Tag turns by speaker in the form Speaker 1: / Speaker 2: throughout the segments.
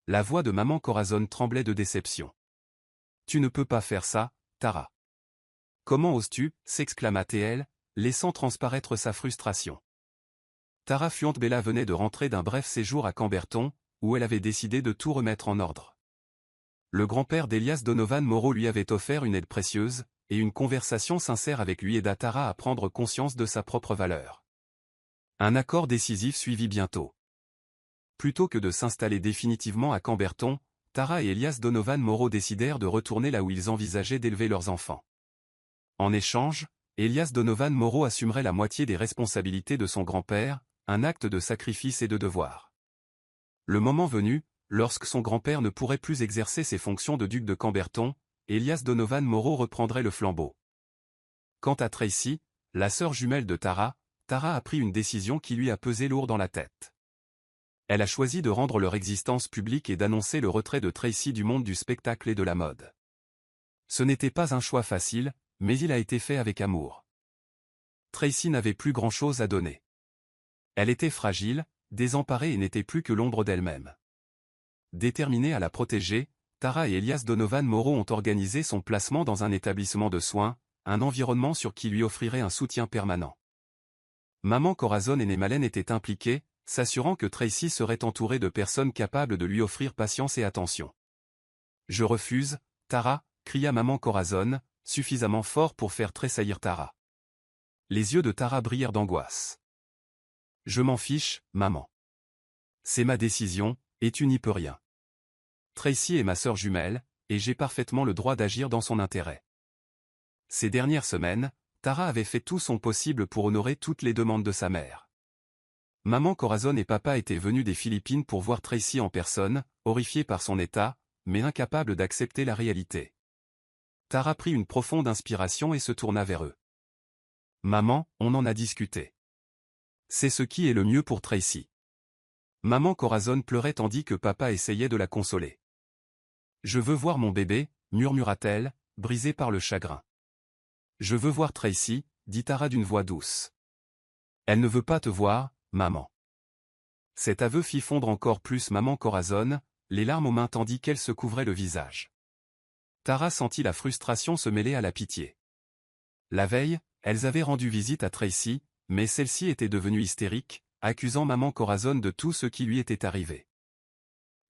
Speaker 1: La voix de maman Corazon tremblait de déception. « Tu ne peux pas faire ça, Tara. »« Comment oses-tu » s'exclama-t-elle, laissant transparaître sa frustration. Tara Fiontbella venait de rentrer d'un bref séjour à Camberton, où elle avait décidé de tout remettre en ordre. Le grand-père d'Elias Donovan Moreau lui avait offert une aide précieuse, et une conversation sincère avec lui aida Tara à prendre conscience de sa propre valeur. Un accord décisif suivit bientôt. Plutôt que de s'installer définitivement à Camberton, Tara et Elias Donovan Moreau décidèrent de retourner là où ils envisageaient d'élever leurs enfants. En échange, Elias Donovan Moreau assumerait la moitié des responsabilités de son grand-père, un acte de sacrifice et de devoir. Le moment venu, lorsque son grand-père ne pourrait plus exercer ses fonctions de duc de Camberton, Elias Donovan Moreau reprendrait le flambeau. Quant à Tracy, la sœur jumelle de Tara, Tara a pris une décision qui lui a pesé lourd dans la tête. Elle a choisi de rendre leur existence publique et d'annoncer le retrait de Tracy du monde du spectacle et de la mode. Ce n'était pas un choix facile, mais il a été fait avec amour. Tracy n'avait plus grand-chose à donner. Elle était fragile, désemparée et n'était plus que l'ombre d'elle-même. Déterminée à la protéger, Tara et Elias Donovan Moreau ont organisé son placement dans un établissement de soins, un environnement sur qui lui offrirait un soutien permanent. Maman Corazon et Malen étaient impliquées, s'assurant que Tracy serait entourée de personnes capables de lui offrir patience et attention. « Je refuse, Tara » cria maman Corazon, suffisamment fort pour faire tressaillir Tara. Les yeux de Tara brillèrent d'angoisse. « Je m'en fiche, maman. C'est ma décision, et tu n'y peux rien. Tracy est ma sœur jumelle, et j'ai parfaitement le droit d'agir dans son intérêt. » Ces dernières semaines, Tara avait fait tout son possible pour honorer toutes les demandes de sa mère. Maman Corazon et papa étaient venus des Philippines pour voir Tracy en personne, horrifiés par son état, mais incapables d'accepter la réalité. Tara prit une profonde inspiration et se tourna vers eux. « Maman, on en a discuté. C'est ce qui est le mieux pour Tracy. » Maman Corazon pleurait tandis que papa essayait de la consoler. « Je veux voir mon bébé, » murmura-t-elle, brisée par le chagrin. « Je veux voir Tracy, » dit Tara d'une voix douce. « Elle ne veut pas te voir, maman. » Cet aveu fit fondre encore plus maman Corazon, les larmes aux mains tandis qu'elle se couvrait le visage. Tara sentit la frustration se mêler à la pitié. La veille, elles avaient rendu visite à Tracy, mais celle-ci était devenue hystérique, accusant maman Corazon de tout ce qui lui était arrivé.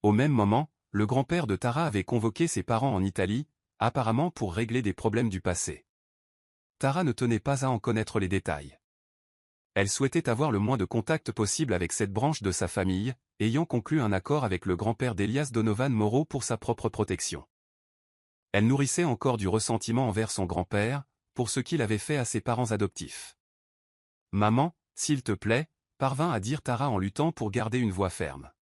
Speaker 1: Au même moment, le grand-père de Tara avait convoqué ses parents en Italie, apparemment pour régler des problèmes du passé. Tara ne tenait pas à en connaître les détails. Elle souhaitait avoir le moins de contact possible avec cette branche de sa famille, ayant conclu un accord avec le grand-père d'Elias Donovan Moreau pour sa propre protection. Elle nourrissait encore du ressentiment envers son grand-père, pour ce qu'il avait fait à ses parents adoptifs. « Maman, s'il te plaît » parvint à dire Tara en luttant pour garder une voix ferme.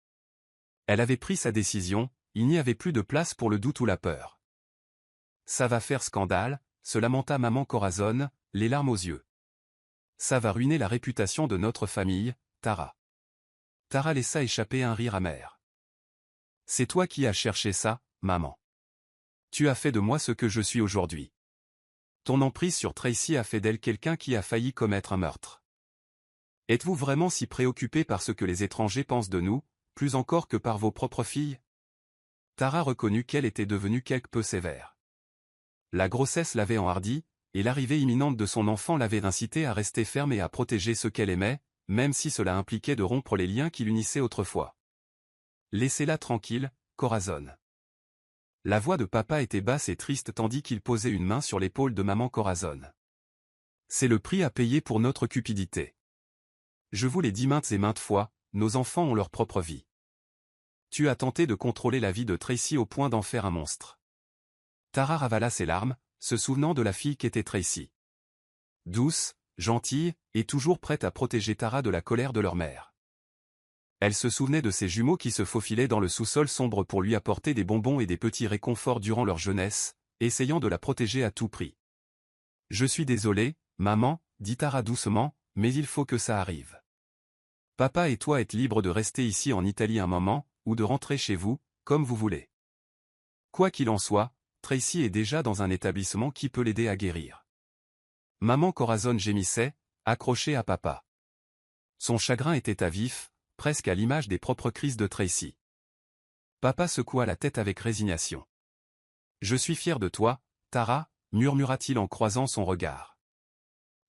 Speaker 1: Elle avait pris sa décision, il n'y avait plus de place pour le doute ou la peur. « Ça va faire scandale » se lamenta maman Corazon, les larmes aux yeux. « Ça va ruiner la réputation de notre famille, Tara. » Tara laissa échapper un rire amer. « C'est toi qui as cherché ça, maman. Tu as fait de moi ce que je suis aujourd'hui. Ton emprise sur Tracy a fait d'elle quelqu'un qui a failli commettre un meurtre. Êtes-vous vraiment si préoccupé par ce que les étrangers pensent de nous, plus encore que par vos propres filles ?» Tara reconnut qu'elle était devenue quelque peu sévère. La grossesse l'avait enhardie, et l'arrivée imminente de son enfant l'avait incitée à rester ferme et à protéger ceux qu'elle aimait, même si cela impliquait de rompre les liens qui l'unissaient autrefois. « Laissez-la tranquille, Corazon. » La voix de papa était basse et triste tandis qu'il posait une main sur l'épaule de maman Corazon. « C'est le prix à payer pour notre cupidité. Je vous l'ai dit maintes et maintes fois, nos enfants ont leur propre vie. Tu as tenté de contrôler la vie de Tracy au point d'en faire un monstre. » Tara ravala ses larmes, se souvenant de la fille qu'était Tracy. Douce, gentille, et toujours prête à protéger Tara de la colère de leur mère. Elle se souvenait de ses jumeaux qui se faufilaient dans le sous-sol sombre pour lui apporter des bonbons et des petits réconforts durant leur jeunesse, essayant de la protéger à tout prix. « Je suis désolé, maman, » dit Tara doucement, « mais il faut que ça arrive. Papa et toi êtes libres de rester ici en Italie un moment, ou de rentrer chez vous, comme vous voulez. Quoi qu'il en soit, Tracy est déjà dans un établissement qui peut l'aider à guérir. » Maman Corazon gémissait, accrochée à papa. Son chagrin était à vif, presque à l'image des propres crises de Tracy. Papa secoua la tête avec résignation. Je suis fier de toi, Tara, murmura-t-il en croisant son regard.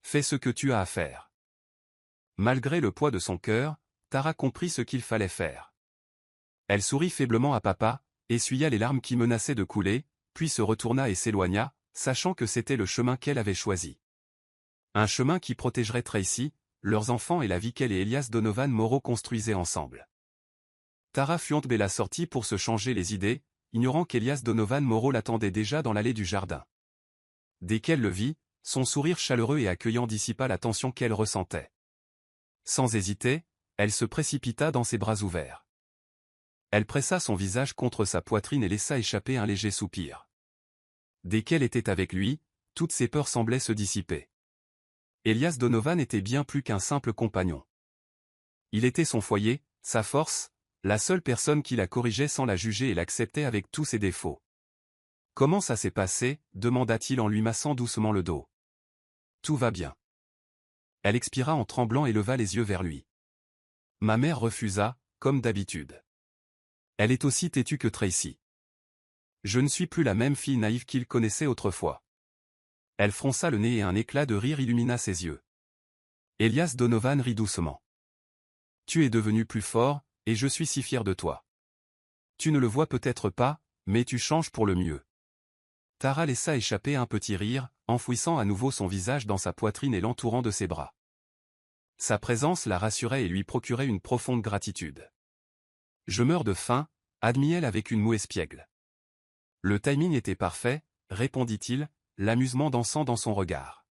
Speaker 1: Fais ce que tu as à faire. Malgré le poids de son cœur, Tara comprit ce qu'il fallait faire. Elle sourit faiblement à papa, essuya les larmes qui menaçaient de couler, puis se retourna et s'éloigna, sachant que c'était le chemin qu'elle avait choisi. Un chemin qui protégerait Tracy, leurs enfants et la vie qu'elle et Elias Donovan Morrow construisaient ensemble. Tara fut dès la sortie pour se changer les idées, ignorant qu'Elias Donovan Morrow l'attendait déjà dans l'allée du jardin. Dès qu'elle le vit, son sourire chaleureux et accueillant dissipa la tension qu'elle ressentait. Sans hésiter, elle se précipita dans ses bras ouverts. Elle pressa son visage contre sa poitrine et laissa échapper un léger soupir. Dès qu'elle était avec lui, toutes ses peurs semblaient se dissiper. Elias Donovan était bien plus qu'un simple compagnon. Il était son foyer, sa force, la seule personne qui la corrigeait sans la juger et l'acceptait avec tous ses défauts. « Comment ça s'est passé » demanda-t-il en lui massant doucement le dos. « Tout va bien. » Elle expira en tremblant et leva les yeux vers lui. Ma mère refusa, comme d'habitude. Elle est aussi têtue que Tracy. Je ne suis plus la même fille naïve qu'il connaissait autrefois. Elle fronça le nez et un éclat de rire illumina ses yeux. Elias Donovan rit doucement. Tu es devenu plus fort, et je suis si fier de toi. Tu ne le vois peut-être pas, mais tu changes pour le mieux. Tara laissa échapper un petit rire, enfouissant à nouveau son visage dans sa poitrine et l'entourant de ses bras. Sa présence la rassurait et lui procurait une profonde gratitude. Je meurs de faim, admit-elle avec une moue espiègle. Le timing était parfait, répondit-il, l'amusement dansant dans son regard.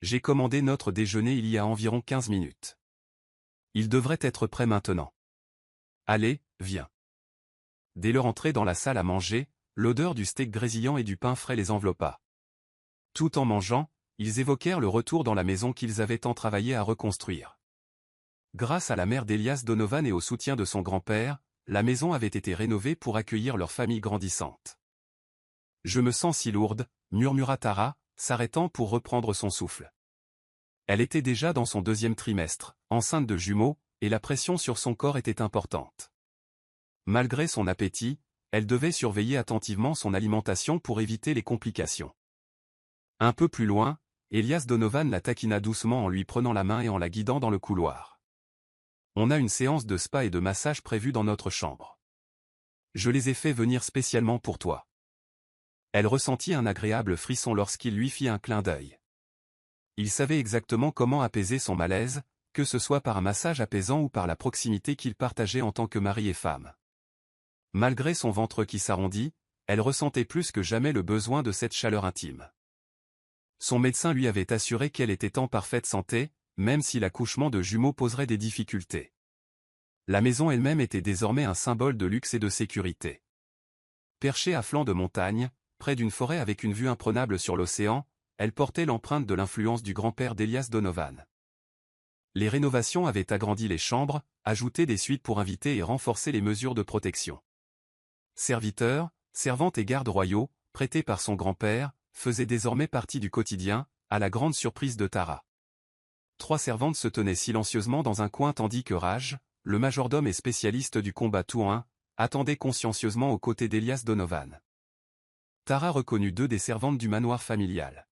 Speaker 1: J'ai commandé notre déjeuner il y a environ 15 minutes. Il devrait être prêt maintenant. Allez, viens. Dès leur entrée dans la salle à manger, l'odeur du steak grésillant et du pain frais les enveloppa. Tout en mangeant, ils évoquèrent le retour dans la maison qu'ils avaient tant travaillé à reconstruire. Grâce à la mère d'Elias Donovan et au soutien de son grand-père, la maison avait été rénovée pour accueillir leur famille grandissante. Je me sens si lourde, murmura Tara, s'arrêtant pour reprendre son souffle. Elle était déjà dans son 2e trimestre, enceinte de jumeaux, et la pression sur son corps était importante. Malgré son appétit, elle devait surveiller attentivement son alimentation pour éviter les complications. Un peu plus loin, Elias Donovan la taquina doucement en lui prenant la main et en la guidant dans le couloir. On a une séance de spa et de massage prévue dans notre chambre. Je les ai fait venir spécialement pour toi. Elle ressentit un agréable frisson lorsqu'il lui fit un clin d'œil. Il savait exactement comment apaiser son malaise, que ce soit par un massage apaisant ou par la proximité qu'ils partageaient en tant que mari et femme. Malgré son ventre qui s'arrondit, elle ressentait plus que jamais le besoin de cette chaleur intime. Son médecin lui avait assuré qu'elle était en parfaite santé, même si l'accouchement de jumeaux poserait des difficultés. La maison elle-même était désormais un symbole de luxe et de sécurité. Perchée à flanc de montagne, près d'une forêt avec une vue imprenable sur l'océan, elle portait l'empreinte de l'influence du grand-père d'Elias Donovan. Les rénovations avaient agrandi les chambres, ajouté des suites pour invités et renforcé les mesures de protection. Serviteurs, servantes et gardes royaux, prêtés par son grand-père, faisaient désormais partie du quotidien, à la grande surprise de Tara. 3 servantes se tenaient silencieusement dans un coin tandis que Raj, le majordome et spécialiste du combat touin, attendait consciencieusement aux côtés d'Elias Donovan. Tara reconnut 2 des servantes du manoir familial.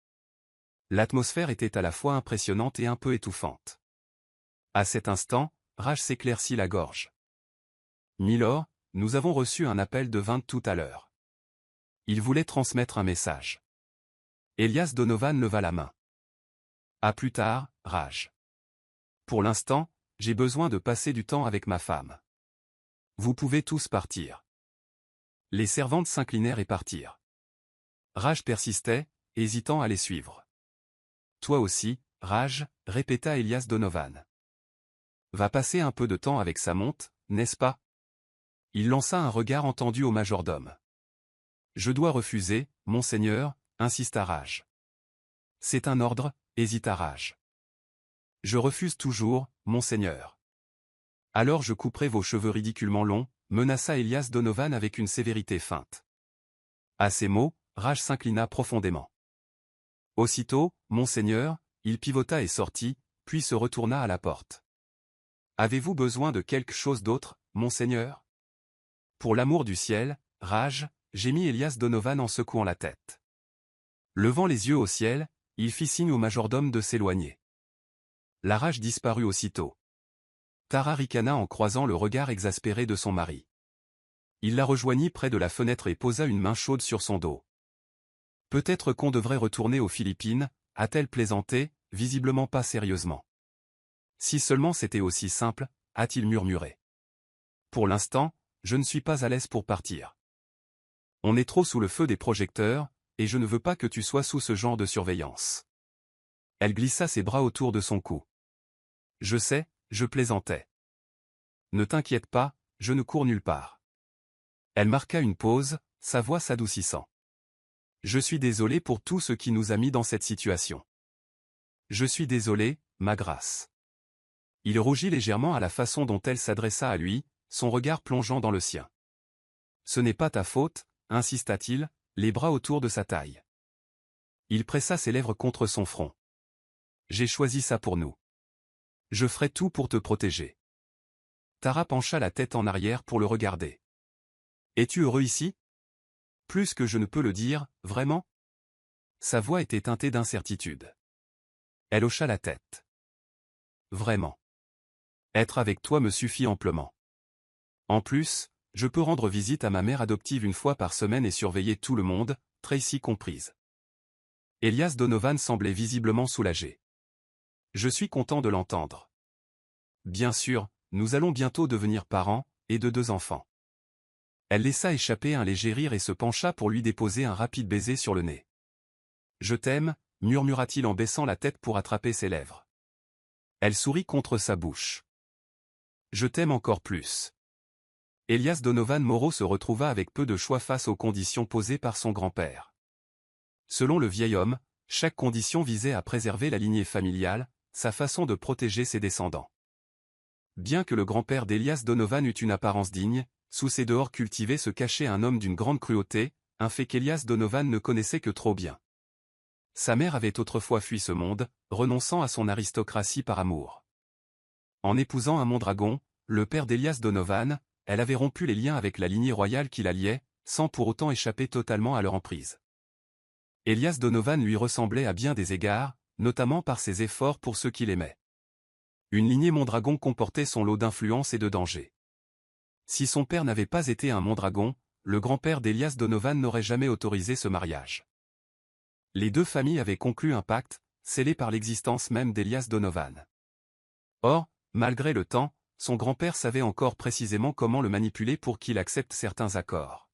Speaker 1: L'atmosphère était à la fois impressionnante et un peu étouffante. À cet instant, Raj s'éclaircit la gorge. « Milord, nous avons reçu un appel de Vint tout à l'heure. Il voulait transmettre un message. » Elias Donovan leva la main. « À plus tard, Raj. Pour l'instant, j'ai besoin de passer du temps avec ma femme. Vous pouvez tous partir. » Les servantes s'inclinèrent et partirent. Raj persistait, hésitant à les suivre. « Toi aussi, Raj, » répéta Elias Donovan. « Va passer un peu de temps avec sa monte, n'est-ce pas ?» Il lança un regard entendu au majordome. « Je dois refuser, monseigneur, » insista Raj. « C'est un ordre, » hésita Raj. « Je refuse toujours, monseigneur. »« Alors je couperai vos cheveux ridiculement longs, » menaça Elias Donovan avec une sévérité feinte. À ces mots, Raj s'inclina profondément. Aussitôt, monseigneur, il pivota et sortit, puis se retourna à la porte. « Avez-vous besoin de quelque chose d'autre, monseigneur » Pour l'amour du ciel, rage, gémit Elias Donovan en secouant la tête. Levant les yeux au ciel, il fit signe au majordome de s'éloigner. La rage disparut aussitôt. Tara ricana en croisant le regard exaspéré de son mari. Il la rejoignit près de la fenêtre et posa une main chaude sur son dos. Peut-être qu'on devrait retourner aux Philippines, a-t-elle plaisanté, visiblement pas sérieusement. Si seulement c'était aussi simple, a-t-il murmuré. Pour l'instant, je ne suis pas à l'aise pour partir. On est trop sous le feu des projecteurs, et je ne veux pas que tu sois sous ce genre de surveillance. Elle glissa ses bras autour de son cou. Je sais, je plaisantais. Ne t'inquiète pas, je ne cours nulle part. Elle marqua une pause, sa voix s'adoucissant. Je suis désolé pour tout ce qui nous a mis dans cette situation. Je suis désolé, ma grâce. Il rougit légèrement à la façon dont elle s'adressa à lui, son regard plongeant dans le sien. Ce n'est pas ta faute, insista-t-il, les bras autour de sa taille. Il pressa ses lèvres contre son front. J'ai choisi ça pour nous. Je ferai tout pour te protéger. Tara pencha la tête en arrière pour le regarder. Es-tu heureux ici? Plus que je ne peux le dire, vraiment? Sa voix était teintée d'incertitude. Elle hocha la tête. Vraiment. Être avec toi me suffit amplement. En plus, je peux rendre visite à ma mère adoptive une fois par semaine et surveiller tout le monde, Tracy comprise. Elias Donovan semblait visiblement soulagé. Je suis content de l'entendre. Bien sûr, nous allons bientôt devenir parents, et de 2 enfants. Elle laissa échapper un léger rire et se pencha pour lui déposer un rapide baiser sur le nez. Je t'aime, murmura-t-il en baissant la tête pour attraper ses lèvres. Elle sourit contre sa bouche. Je t'aime encore plus. Elias Donovan Moreau se retrouva avec peu de choix face aux conditions posées par son grand-père. Selon le vieil homme, chaque condition visait à préserver la lignée familiale, sa façon de protéger ses descendants. Bien que le grand-père d'Elias Donovan eût une apparence digne, sous ses dehors cultivés se cachait un homme d'une grande cruauté, un fait qu'Elias Donovan ne connaissait que trop bien. Sa mère avait autrefois fui ce monde, renonçant à son aristocratie par amour. En épousant un Mondragon, le père d'Elias Donovan, elle avait rompu les liens avec la lignée royale qui la liait, sans pour autant échapper totalement à leur emprise. Elias Donovan lui ressemblait à bien des égards, notamment par ses efforts pour ceux qu'il aimait. Une lignée Mondragon comportait son lot d'influence et de dangers. Si son père n'avait pas été un Mondragon, le grand-père d'Elias Donovan n'aurait jamais autorisé ce mariage. Les 2 familles avaient conclu un pacte, scellé par l'existence même d'Elias Donovan. Or, malgré le temps, son grand-père savait encore précisément comment le manipuler pour qu'il accepte certains accords.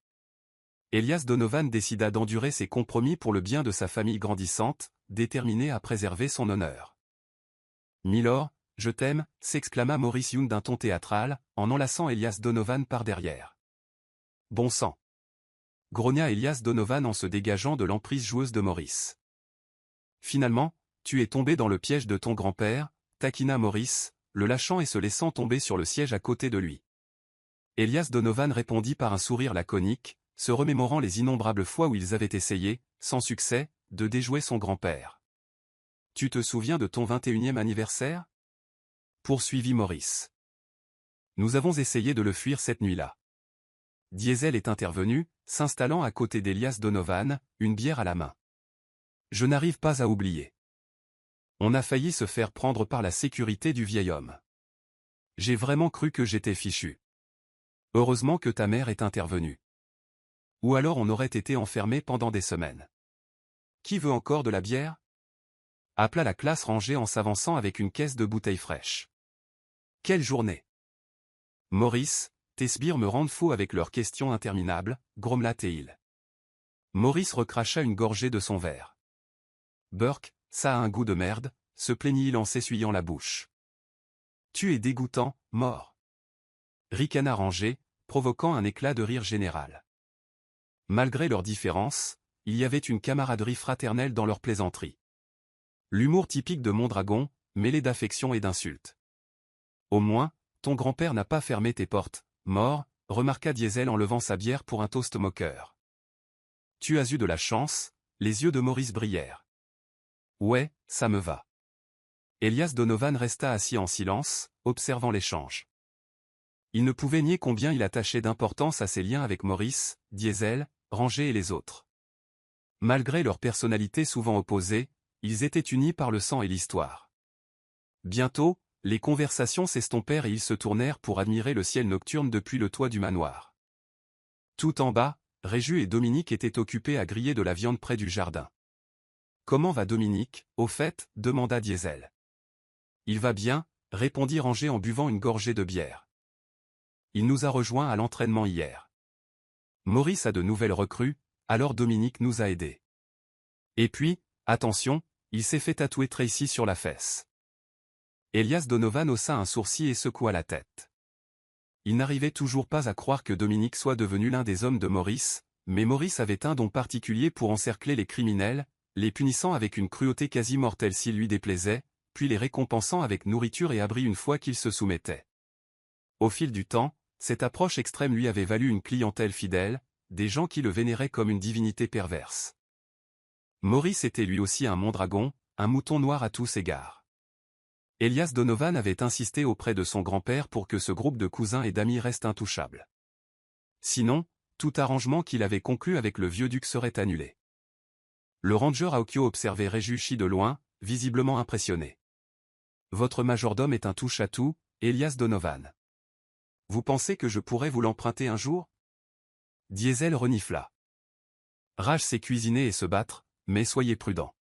Speaker 1: Elias Donovan décida d'endurer ces compromis pour le bien de sa famille grandissante, déterminé à préserver son honneur. Milord, je t'aime, s'exclama Maurice Young d'un ton théâtral, en enlaçant Elias Donovan par derrière. Bon sang! Grogna Elias Donovan en se dégageant de l'emprise joueuse de Maurice. Finalement, tu es tombé dans le piège de ton grand-père, taquina Maurice, le lâchant et se laissant tomber sur le siège à côté de lui. Elias Donovan répondit par un sourire laconique, se remémorant les innombrables fois où ils avaient essayé, sans succès, de déjouer son grand-père. Tu te souviens de ton 21e anniversaire? Poursuivit Maurice. Nous avons essayé de le fuir cette nuit-là. Diesel est intervenu, s'installant à côté d'Elias Donovan, une bière à la main. Je n'arrive pas à oublier. On a failli se faire prendre par la sécurité du vieil homme. J'ai vraiment cru que j'étais fichu. Heureusement que ta mère est intervenue. Ou alors on aurait été enfermé pendant des semaines. Qui veut encore de la bière? Appela la classe rangée en s'avançant avec une caisse de bouteilles fraîches. Quelle journée! Maurice, tes sbires me rendent fou avec leurs questions interminables, grommela Théil. Maurice recracha une gorgée de son verre. Burke, ça a un goût de merde, se plaignit-il en s'essuyant la bouche. Tu es dégoûtant, mort. Ricana Rangé, provoquant un éclat de rire général. Malgré leurs différences, il y avait une camaraderie fraternelle dans leurs plaisanteries. L'humour typique de Mondragon, mêlé d'affection et d'insultes. Au moins, ton grand-père n'a pas fermé tes portes, mort, remarqua Diesel en levant sa bière pour un toast moqueur. Tu as eu de la chance, les yeux de Maurice brillèrent. Ouais, ça me va. Elias Donovan resta assis en silence, observant l'échange. Il ne pouvait nier combien il attachait d'importance à ses liens avec Maurice, Diesel, Ranger et les autres. Malgré leurs personnalités souvent opposées, ils étaient unis par le sang et l'histoire. Bientôt, les conversations s'estompèrent et ils se tournèrent pour admirer le ciel nocturne depuis le toit du manoir. Tout en bas, Régis et Dominique étaient occupés à griller de la viande près du jardin. « Comment va Dominique, au fait » demanda Diesel. « Il va bien » répondit Ranger en buvant une gorgée de bière. « Il nous a rejoints à l'entraînement hier. Maurice a de nouvelles recrues, alors Dominique nous a aidés. Et puis, attention, il s'est fait tatouer Tracy sur la fesse. » Elias Donovan haussa un sourcil et secoua la tête. Il n'arrivait toujours pas à croire que Dominique soit devenu l'un des hommes de Maurice, mais Maurice avait un don particulier pour encercler les criminels, les punissant avec une cruauté quasi mortelle s'il lui déplaisait, puis les récompensant avec nourriture et abri une fois qu'ils se soumettaient. Au fil du temps, cette approche extrême lui avait valu une clientèle fidèle, des gens qui le vénéraient comme une divinité perverse. Maurice était lui aussi un mondragon, un mouton noir à tous égards. Elias Donovan avait insisté auprès de son grand-père pour que ce groupe de cousins et d'amis reste intouchable. Sinon, tout arrangement qu'il avait conclu avec le vieux duc serait annulé. Le ranger Aokyo observait Régis de loin, visiblement impressionné. « Votre majordome est un touche-à-tout, Elias Donovan. Vous pensez que je pourrais vous l'emprunter un jour ?» Diesel renifla. Rage sait cuisiner et se battre, mais soyez prudent.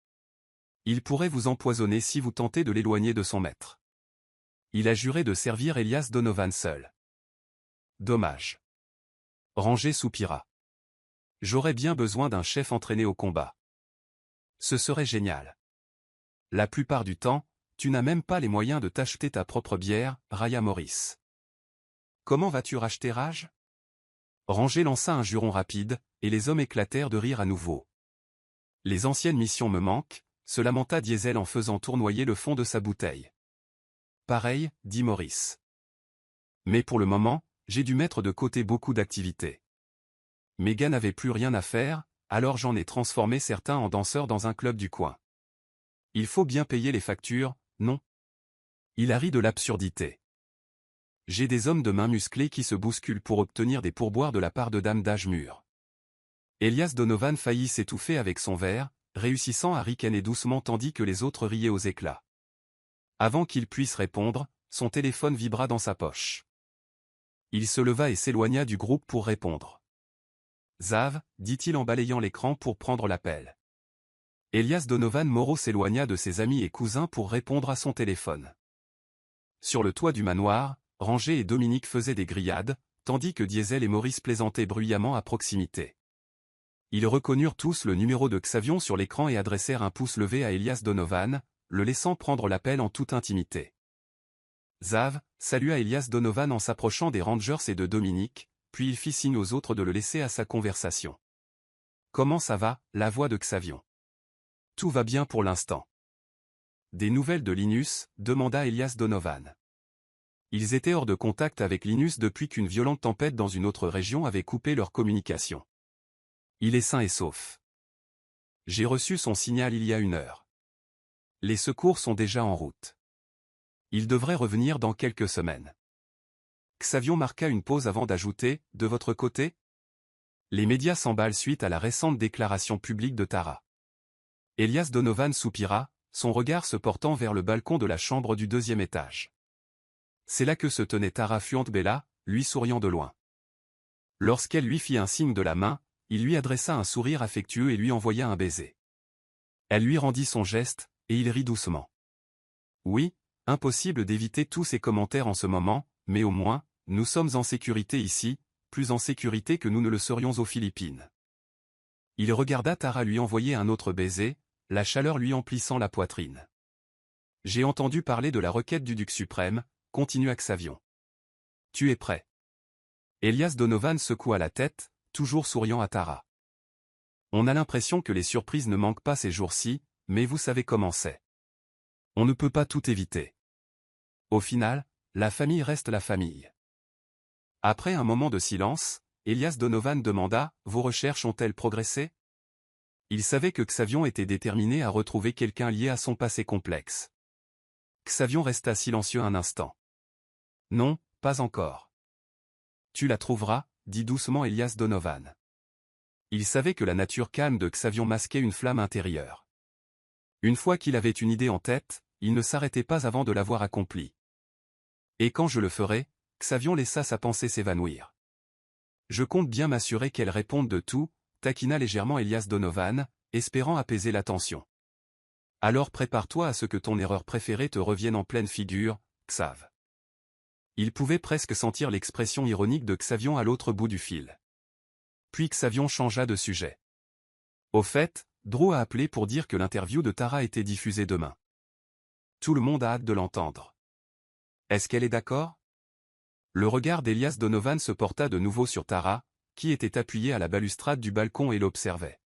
Speaker 1: Il pourrait vous empoisonner si vous tentez de l'éloigner de son maître. Il a juré de servir Elias Donovan seul. Dommage. Ranger soupira. J'aurais bien besoin d'un chef entraîné au combat. Ce serait génial. La plupart du temps, tu n'as même pas les moyens de t'acheter ta propre bière, railla Maurice. Comment vas-tu racheter Rage ? Ranger lança un juron rapide, et les hommes éclatèrent de rire à nouveau. Les anciennes missions me manquent, se lamenta Diesel en faisant tournoyer le fond de sa bouteille. Pareil, dit Maurice. Mais pour le moment, j'ai dû mettre de côté beaucoup d'activités. Mes gars n'avaient plus rien à faire, alors j'en ai transformé certains en danseurs dans un club du coin. Il faut bien payer les factures, non ? Il a ri de l'absurdité. J'ai des hommes de main musclés qui se bousculent pour obtenir des pourboires de la part de dames d'âge mûr. Elias Donovan faillit s'étouffer avec son verre, réussissant à ricaner doucement tandis que les autres riaient aux éclats. Avant qu'il puisse répondre, son téléphone vibra dans sa poche. Il se leva et s'éloigna du groupe pour répondre. « Zav » dit-il en balayant l'écran pour prendre l'appel. Elias Donovan Moreau s'éloigna de ses amis et cousins pour répondre à son téléphone. Sur le toit du manoir, Ranger et Dominique faisaient des grillades, tandis que Diesel et Maurice plaisantaient bruyamment à proximité. Ils reconnurent tous le numéro de Xavion sur l'écran et adressèrent un pouce levé à Elias Donovan, le laissant prendre l'appel en toute intimité. Zav salua Elias Donovan en s'approchant des Rangers et de Dominique, puis il fit signe aux autres de le laisser à sa conversation. « Comment ça va, la voix de Xavion ? » « Tout va bien pour l'instant. »« Des nouvelles de Linus » demanda Elias Donovan. Ils étaient hors de contact avec Linus depuis qu'une violente tempête dans une autre région avait coupé leur communication. Il est sain et sauf. J'ai reçu son signal il y a 1 heure. Les secours sont déjà en route. Il devrait revenir dans quelques semaines. Xavion marqua une pause avant d'ajouter, « De votre côté ?» Les médias s'emballent suite à la récente déclaration publique de Tara. Elias Donovan soupira, son regard se portant vers le balcon de la chambre du 2e étage. C'est là que se tenait Tara Fuentbella, lui souriant de loin. Lorsqu'elle lui fit un signe de la main, il lui adressa un sourire affectueux et lui envoya un baiser. Elle lui rendit son geste, et il rit doucement. Oui, impossible d'éviter tous ces commentaires en ce moment, mais au moins, nous sommes en sécurité ici, plus en sécurité que nous ne le serions aux Philippines. Il regarda Tara lui envoyer un autre baiser, la chaleur lui emplissant la poitrine. J'ai entendu parler de la requête du Duc suprême, continua Xavion. Tu es prêt? Elias Donovan secoua la tête, toujours souriant à Tara. On a l'impression que les surprises ne manquent pas ces jours-ci, mais vous savez comment c'est. On ne peut pas tout éviter. Au final, la famille reste la famille. Après un moment de silence, Elias Donovan demanda, vos recherches ont-elles progressé? Il savait que Xavion était déterminé à retrouver quelqu'un lié à son passé complexe. Xavion resta silencieux un instant. Non, pas encore. Tu la trouveras, dit doucement Elias Donovan. Il savait que la nature calme de Xavion masquait une flamme intérieure. Une fois qu'il avait une idée en tête, il ne s'arrêtait pas avant de l'avoir accomplie. Et quand je le ferai, Xavion laissa sa pensée s'évanouir. Je compte bien m'assurer qu'elle réponde de tout, taquina légèrement Elias Donovan, espérant apaiser la tension. Alors prépare-toi à ce que ton erreur préférée te revienne en pleine figure, Xav. Il pouvait presque sentir l'expression ironique de Xavion à l'autre bout du fil. Puis Xavion changea de sujet. Au fait, Drew a appelé pour dire que l'interview de Tara était diffusée demain. Tout le monde a hâte de l'entendre. Est-ce qu'elle est d'accord? Le regard d'Elias Donovan se porta de nouveau sur Tara, qui était appuyée à la balustrade du balcon et l'observait.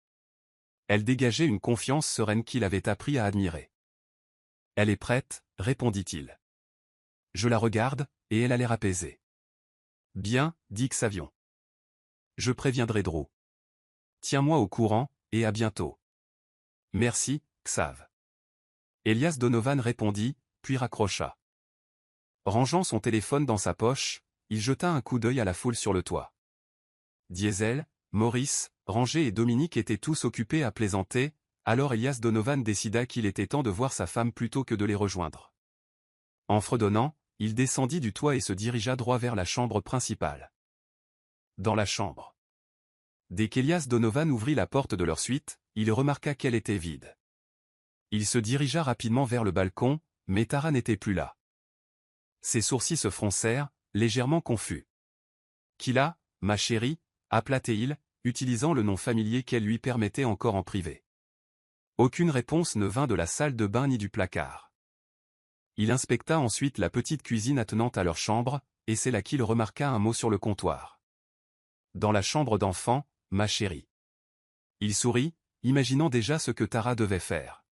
Speaker 1: Elle dégageait une confiance sereine qu'il avait appris à admirer. Elle est prête, répondit-il. Je la regarde, et elle a l'air apaisée. Bien, dit Xavion. Je préviendrai Drew. Tiens-moi au courant, et à bientôt. Merci, Xav. Elias Donovan répondit, puis raccrocha. Rangeant son téléphone dans sa poche, il jeta un coup d'œil à la foule sur le toit. Diesel, Maurice, Ranger et Dominique étaient tous occupés à plaisanter, alors Elias Donovan décida qu'il était temps de voir sa femme plutôt que de les rejoindre. En fredonnant, il descendit du toit et se dirigea droit vers la chambre principale. Dans la chambre. Dès qu'Elias Donovan ouvrit la porte de leur suite, il remarqua qu'elle était vide. Il se dirigea rapidement vers le balcon, mais Tara n'était plus là. Ses sourcils se froncèrent, légèrement confus. « Kila, ma chérie » appela-t-il, utilisant le nom familier qu'elle lui permettait encore en privé. Aucune réponse ne vint de la salle de bain ni du placard. Il inspecta ensuite la petite cuisine attenante à leur chambre, et c'est là qu'il remarqua un mot sur le comptoir. « Dans la chambre d'enfant, ma chérie. » Il sourit, imaginant déjà ce que Tara devait faire.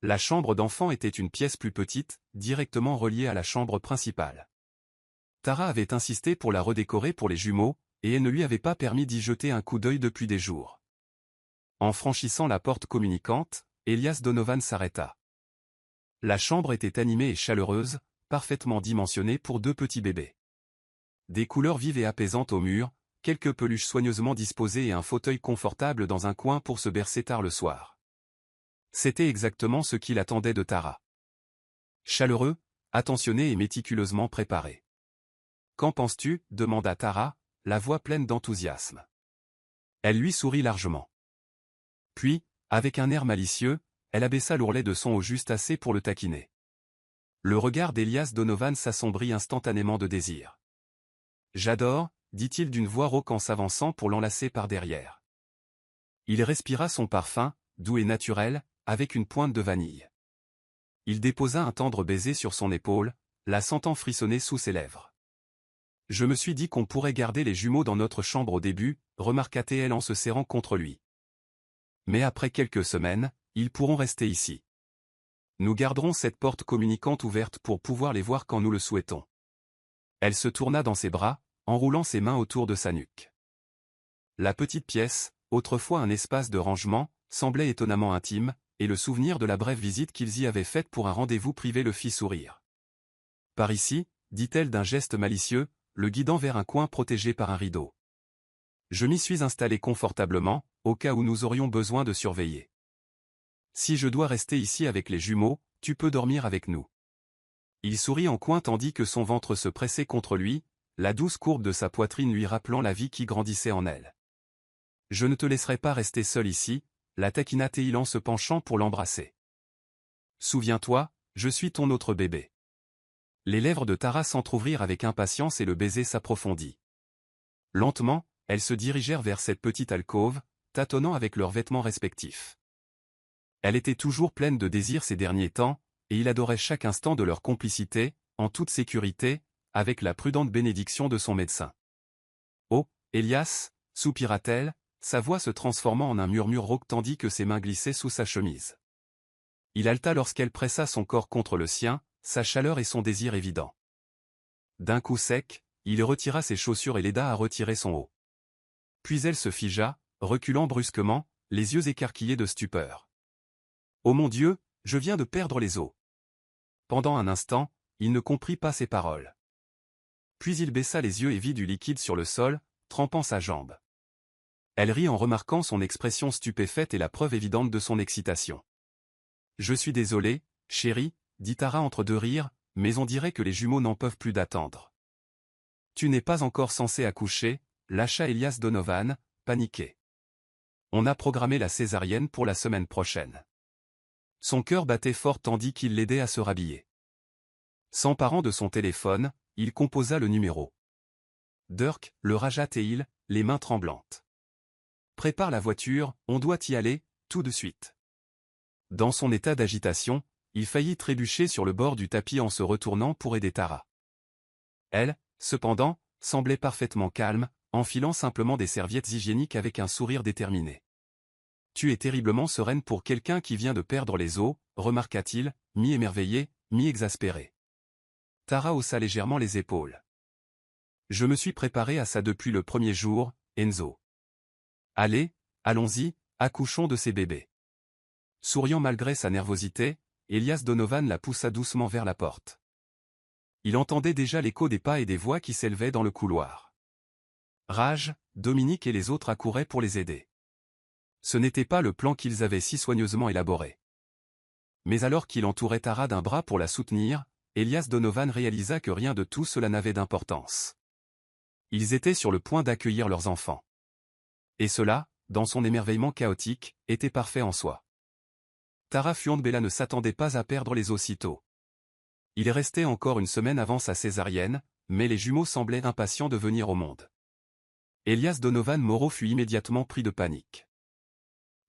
Speaker 1: La chambre d'enfant était une pièce plus petite, directement reliée à la chambre principale. Tara avait insisté pour la redécorer pour les jumeaux, et elle ne lui avait pas permis d'y jeter un coup d'œil depuis des jours. En franchissant la porte communicante, Elias Donovan s'arrêta. La chambre était animée et chaleureuse, parfaitement dimensionnée pour deux petits bébés. Des couleurs vives et apaisantes au mur, quelques peluches soigneusement disposées et un fauteuil confortable dans un coin pour se bercer tard le soir. C'était exactement ce qu'il attendait de Tara. Chaleureux, attentionné et méticuleusement préparé. « Qu'en penses-tu » demanda Tara, la voix pleine d'enthousiasme. Elle lui sourit largement. Puis, avec un air malicieux, elle abaissa l'ourlet de son haut juste assez pour le taquiner. Le regard d'Elias Donovan s'assombrit instantanément de désir. « J'adore » dit-il d'une voix rauque en s'avançant pour l'enlacer par derrière. Il respira son parfum, doux et naturel, avec une pointe de vanille. Il déposa un tendre baiser sur son épaule, la sentant frissonner sous ses lèvres. « Je me suis dit qu'on pourrait garder les jumeaux dans notre chambre au début, remarqua-t-elle en se serrant contre lui. Mais après quelques semaines, ils pourront rester ici. Nous garderons cette porte communicante ouverte pour pouvoir les voir quand nous le souhaitons. » Elle se tourna dans ses bras, enroulant ses mains autour de sa nuque. La petite pièce, autrefois un espace de rangement, semblait étonnamment intime, et le souvenir de la brève visite qu'ils y avaient faite pour un rendez-vous privé le fit sourire. « Par ici » dit-elle d'un geste malicieux, le guidant vers un coin protégé par un rideau. « Je m'y suis installé confortablement, au cas où nous aurions besoin de surveiller. Si je dois rester ici avec les jumeaux, tu peux dormir avec nous. » Il sourit en coin tandis que son ventre se pressait contre lui, la douce courbe de sa poitrine lui rappelant la vie qui grandissait en elle. « Je ne te laisserai pas rester seul ici » la taquina-t-il en se penchant pour l'embrasser. « Souviens-toi, je suis ton autre bébé. » Les lèvres de Tara s'entr'ouvrirent avec impatience et le baiser s'approfondit. Lentement, elles se dirigèrent vers cette petite alcôve, tâtonnant avec leurs vêtements respectifs. Elle était toujours pleine de désir ces derniers temps, et il adorait chaque instant de leur complicité, en toute sécurité, avec la prudente bénédiction de son médecin. « Oh, Elias » soupira-t-elle, sa voix se transformant en un murmure rauque tandis que ses mains glissaient sous sa chemise. Il haleta lorsqu'elle pressa son corps contre le sien, sa chaleur et son désir évident. D'un coup sec, il retira ses chaussures et l'aida à retirer son haut. Puis elle se figea, reculant brusquement, les yeux écarquillés de stupeur. « Oh mon Dieu, je viens de perdre les os !» Pendant un instant, il ne comprit pas ses paroles. Puis il baissa les yeux et vit du liquide sur le sol, trempant sa jambe. Elle rit en remarquant son expression stupéfaite et la preuve évidente de son excitation. « Je suis désolé, chérie, dit Tara entre deux rires, mais on dirait que les jumeaux n'en peuvent plus d'attendre. Tu n'es pas encore censé accoucher, lâcha Elias Donovan, paniqué. On a programmé la césarienne pour la semaine prochaine. Son cœur battait fort tandis qu'il l'aidait à se rhabiller. S'emparant de son téléphone, il composa le numéro. Dirk, le Rajat-Teil, les mains tremblantes. Prépare la voiture, on doit y aller, tout de suite. Dans son état d'agitation, il faillit trébucher sur le bord du tapis en se retournant pour aider Tara. Elle, cependant, semblait parfaitement calme, enfilant simplement des serviettes hygiéniques avec un sourire déterminé. « Tu es terriblement sereine pour quelqu'un qui vient de perdre les os, remarqua-t-il, mi-émerveillé, mi-exaspéré. Tara haussa légèrement les épaules. « Je me suis préparé à ça depuis le premier jour, Enzo. Allez, allons-y, accouchons de ces bébés. » Souriant malgré sa nervosité, Elias Donovan la poussa doucement vers la porte. Il entendait déjà l'écho des pas et des voix qui s'élevaient dans le couloir. Raj, Dominique et les autres accouraient pour les aider. Ce n'était pas le plan qu'ils avaient si soigneusement élaboré. Mais alors qu'il entourait Tara d'un bras pour la soutenir, Elias Donovan réalisa que rien de tout cela n'avait d'importance. Ils étaient sur le point d'accueillir leurs enfants. Et cela, dans son émerveillement chaotique, était parfait en soi. Tara Fuandbella ne s'attendait pas à perdre les aussitôt. Il restait encore une semaine avant sa césarienne, mais les jumeaux semblaient impatients de venir au monde. Elias Donovan Moreau fut immédiatement pris de panique.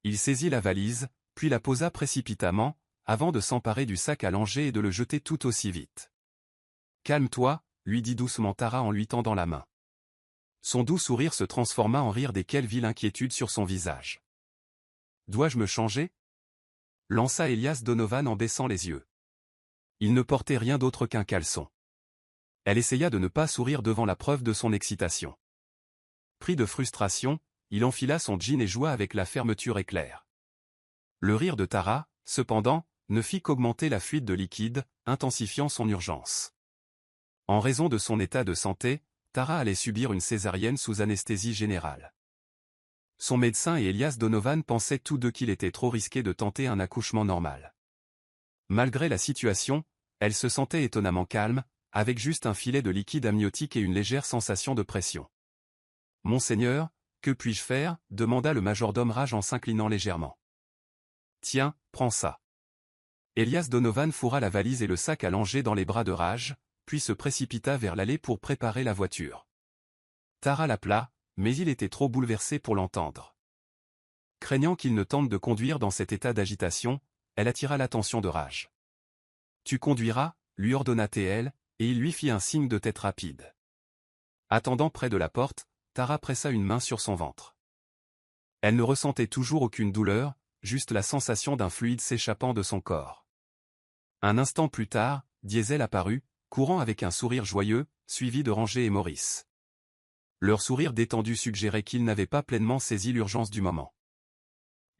Speaker 1: Il saisit la valise, puis la posa précipitamment, avant de s'emparer du sac à langer et de le jeter tout aussi vite. « Calme-toi, lui dit doucement Tara en lui tendant la main. Son doux sourire se transforma en rire desquels vit l'inquiétude sur son visage. « Dois-je me changer ?» lança Elias Donovan en baissant les yeux. Il ne portait rien d'autre qu'un caleçon. Elle essaya de ne pas sourire devant la preuve de son excitation. Pris de frustration, il enfila son jean et joua avec la fermeture éclair. Le rire de Tara, cependant, ne fit qu'augmenter la fuite de liquide, intensifiant son urgence. En raison de son état de santé, Tara allait subir une césarienne sous anesthésie générale. Son médecin et Elias Donovan pensaient tous deux qu'il était trop risqué de tenter un accouchement normal. Malgré la situation, elle se sentait étonnamment calme, avec juste un filet de liquide amniotique et une légère sensation de pression. « Monseigneur, que puis-je faire » demanda le majordome Raj en s'inclinant légèrement. « Tiens, prends ça. » Elias Donovan fourra la valise et le sac à langer dans les bras de Raj, puis se précipita vers l'allée pour préparer la voiture. Tara l'appela, mais il était trop bouleversé pour l'entendre. Craignant qu'il ne tente de conduire dans cet état d'agitation, elle attira l'attention de Raj. « Tu conduiras » lui ordonna-t-elle, et il lui fit un signe de tête rapide. Attendant près de la porte, Tara pressa une main sur son ventre. Elle ne ressentait toujours aucune douleur, juste la sensation d'un fluide s'échappant de son corps. Un instant plus tard, Diesel apparut, courant avec un sourire joyeux, suivi de Ranger et Maurice. Leur sourire détendu suggérait qu'ils n'avaient pas pleinement saisi l'urgence du moment.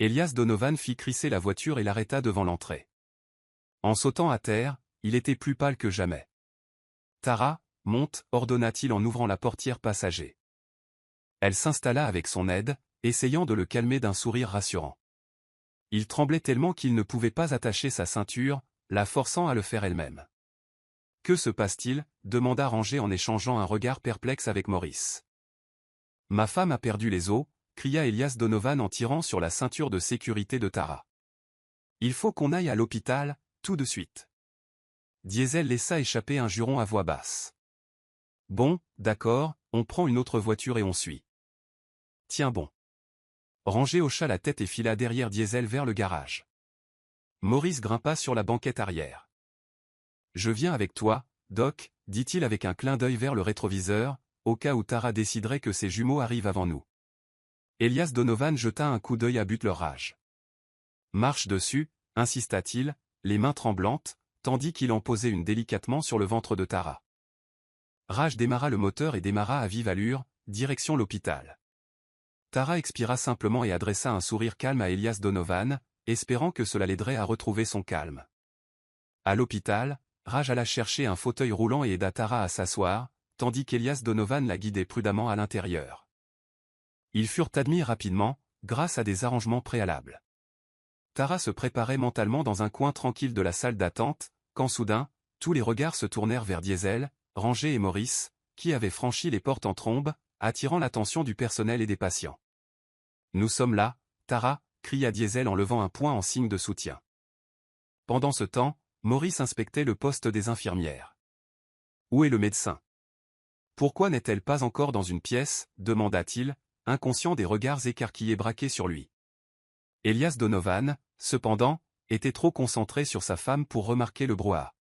Speaker 1: Elias Donovan fit crisser la voiture et l'arrêta devant l'entrée. En sautant à terre, il était plus pâle que jamais. « Tara, monte » ordonna-t-il en ouvrant la portière passager. Elle s'installa avec son aide, essayant de le calmer d'un sourire rassurant. Il tremblait tellement qu'il ne pouvait pas attacher sa ceinture, la forçant à le faire elle-même. « Que se passe-t-il » demanda Ranger en échangeant un regard perplexe avec Maurice. « Ma femme a perdu les os » cria Elias Donovan en tirant sur la ceinture de sécurité de Tara. « Il faut qu'on aille à l'hôpital, tout de suite. » Diesel laissa échapper un juron à voix basse. « Bon, d'accord, on prend une autre voiture et on suit. » « Tiens bon. » Ranger hocha la tête et fila derrière Diesel vers le garage. Maurice grimpa sur la banquette arrière. « Je viens avec toi, Doc, » dit-il avec un clin d'œil vers le rétroviseur, au cas où Tara déciderait que ses jumeaux arrivent avant nous. Elias Donovan jeta un coup d'œil à Butler Raj. « Marche dessus » insista-t-il, les mains tremblantes, tandis qu'il en posait une délicatement sur le ventre de Tara. Raj démarra le moteur et démarra à vive allure, direction l'hôpital. Tara expira simplement et adressa un sourire calme à Elias Donovan, espérant que cela l'aiderait à retrouver son calme. À l'hôpital, Raj alla chercher un fauteuil roulant et aida Tara à s'asseoir, tandis qu'Elias Donovan la guidait prudemment à l'intérieur. Ils furent admis rapidement, grâce à des arrangements préalables. Tara se préparait mentalement dans un coin tranquille de la salle d'attente, quand soudain, tous les regards se tournèrent vers Diesel, Ranger et Maurice, qui avaient franchi les portes en trombe, attirant l'attention du personnel et des patients. « Nous sommes là, Tara !» cria Diesel en levant un poing en signe de soutien. Pendant ce temps, Maurice inspectait le poste des infirmières. « Où est le médecin ? Pourquoi n'est-elle pas encore dans une pièce ?» demanda-t-il, inconscient des regards écarquillés braqués sur lui. Elias Donovan, cependant, était trop concentré sur sa femme pour remarquer le brouhaha.